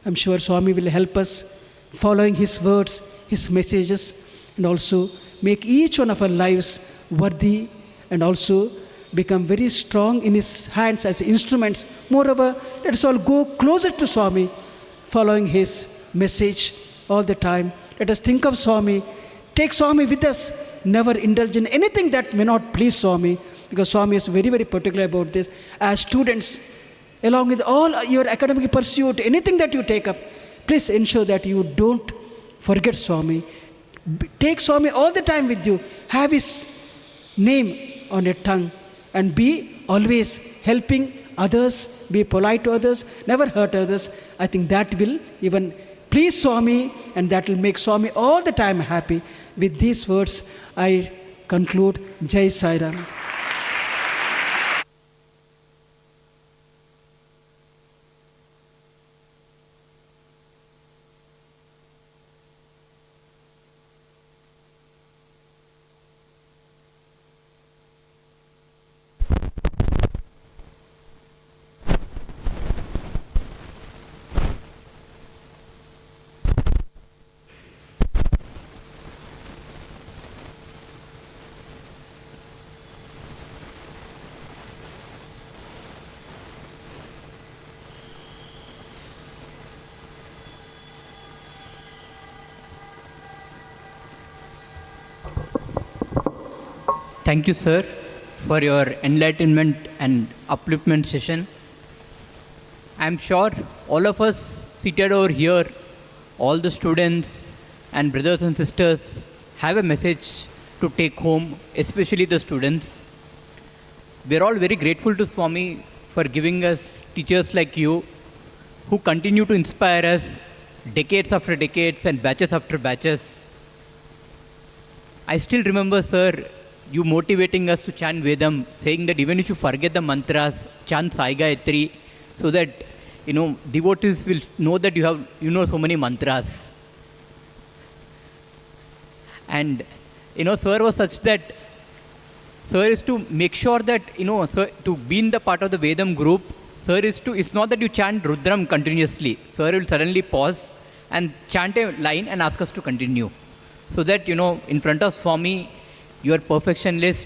I'm sure Swami will help us following his words, his messages, and also make each one of our lives worthy and also become very strong in his hands as instruments. Moreover, let us all go closer to Swami, following his message all the time. Let us think of Swami. Take Swami with us. Never indulge in anything that may not please Swami, because Swami is very, very particular about this. As students, along with all your academic pursuit, anything that you take up, please ensure that you don't forget Swami. Take Swami all the time with you. Have his name on your tongue and be always helping others, be polite to others, never hurt others. I think that will even please Swami and that will make Swami all the time happy. With these words, I conclude. Jai Sai Ram. Thank you, sir, for your enlightenment and upliftment session. I'm sure all of us seated over here, all the students and brothers and sisters have a message to take home, especially the students. We're all very grateful to Swami for giving us teachers like you who continue to inspire us decades after decades and batches after batches. I still remember, sir, you motivating us to chant Vedam, saying that even if you forget the mantras, chant Sai Gayatri, so that, devotees will know that you know so many mantras. And, sir was such that, sir is to make sure that, sir, to be in the part of the Vedam group, sir is to, it's not that you chant Rudram continuously. Sir will suddenly pause and chant a line and ask us to continue. So that, in front of Swami, you are perfectionist.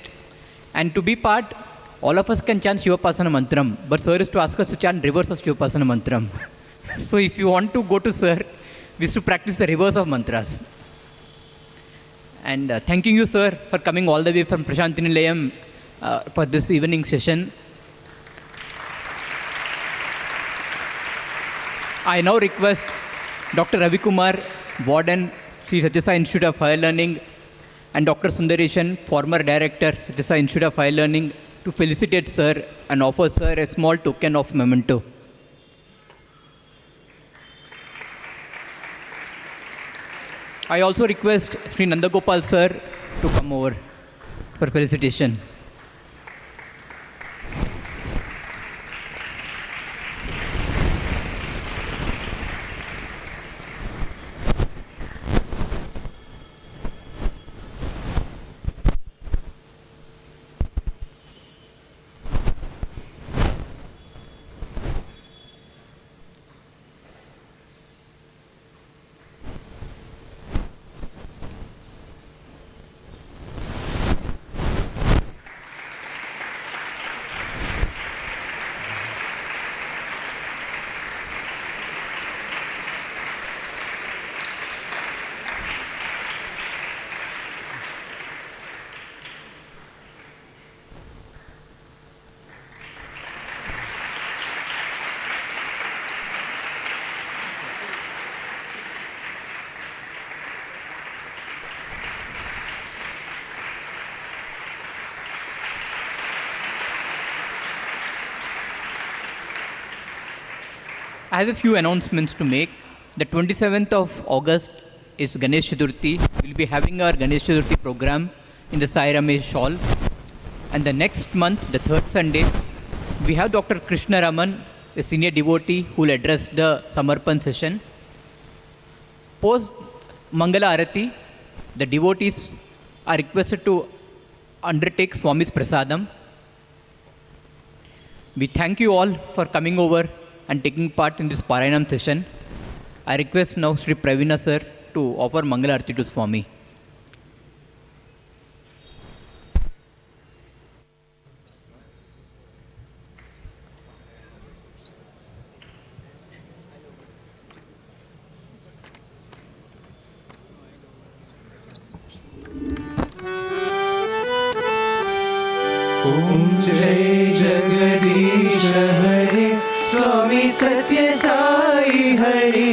And to be part, all of us can chant Shivapasana Mantram, but sir is to ask us to chant reverse of Shivapasana Mantram. So if you want to go to sir, we have to practice the reverse of mantras. And thanking you, sir, for coming all the way from Prashanthi Nilayam for this evening session. I now request Dr. Ravi Kumar, Warden, Sri Sathya Sai Institute of Higher Learning, and Dr. Sundareshan, former Director, Sathya Sai Institute of Higher Learning, to felicitate sir and offer sir a small token of memento. I also request Sri Nandagopal sir to come over for felicitation. I have a few announcements to make. The 27th of August is Ganesh Chaturthi. We'll be having our Ganesh Chaturthi program in the Sai Ramesh Hall. And the next month, the third Sunday, we have Dr. Krishna Raman, a senior devotee who will address the Samarpan session. Post Mangala Arati, the devotees are requested to undertake Swami's Prasadam. We thank you all for coming over and taking part in this Parayanam session. I request now Sri Praveena sir to offer Mangala Arati to Swami. Om Jai Jagadish Hare Swami Sathya Sai Hare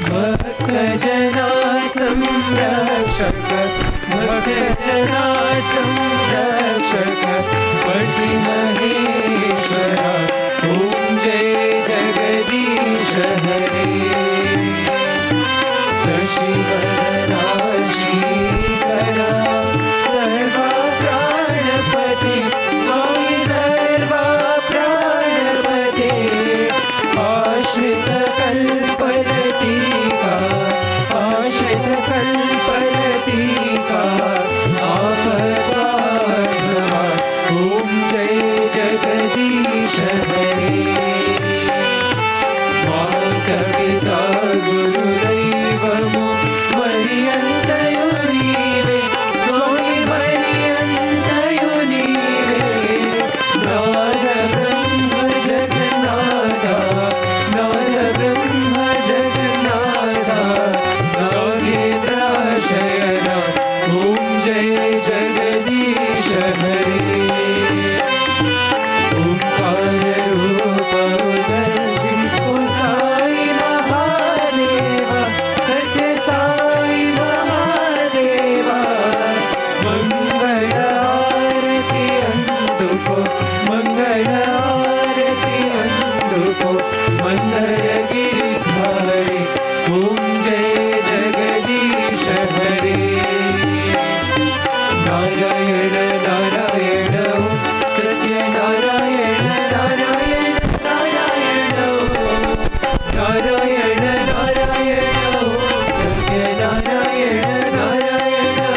Bhakta Jana Samrakshak Bhakta Jana Samrakshak Pati Maheshwara Om Jai Jagadish Hare Sashivara Shikara Sarva Pranapati Swami Sarva Pranapati Ashrita Kalpalatika Ashrita Kalpalatika Apadadhava Om Jai Jagadish Hare Mata Pita Guru Devamu Mariyantayu Neeve Swami Mariyantayu Neeve Nada Brahma Jagannatha Nada Brahma Jagannatha Nagedra Shayana Om Jai Jagadish Hare Omkara Rupa Ujjasi Sai Mahadeva Sathya Sai Mahadeva Mangala Arati Anduko Mangala Arati Anduko Mandara Giridhari Om Jai Jagadish Hare Narayana Narayana Satya Narayana Narayana Narayana Narayana Narayana Satya Narayana Narayana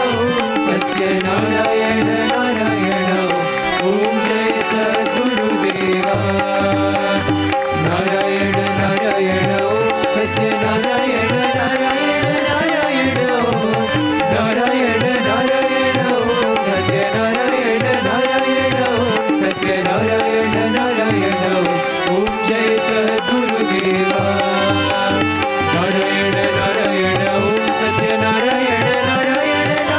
Satya Narayana Narayana Om Jai Sadguru Deva Narayana Narayana Satya Narayana Narayana Narayana Narayana Narayana Satya Narayana Narayana Satya Narayana Narayana Om Jai Sadguru Deva Narayana Narayana Satya Narayana Narayana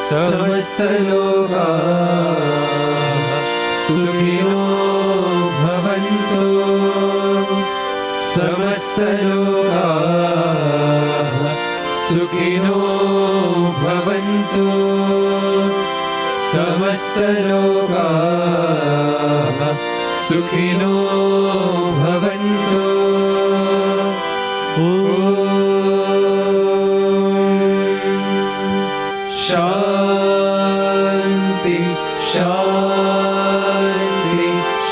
समस्त लोकाः सुखिनो भवन्तु समस्त लोकाः सुखिनो भवन्तु समस्त लोकाः सुखिनो भवन्तु ॐ शान्ति शान्ति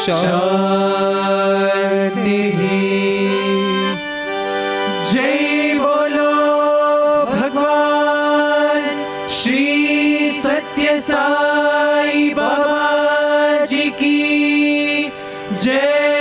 शान्तिः जय बोलो भगवान श्री सत्य साई बाबा जी की जय।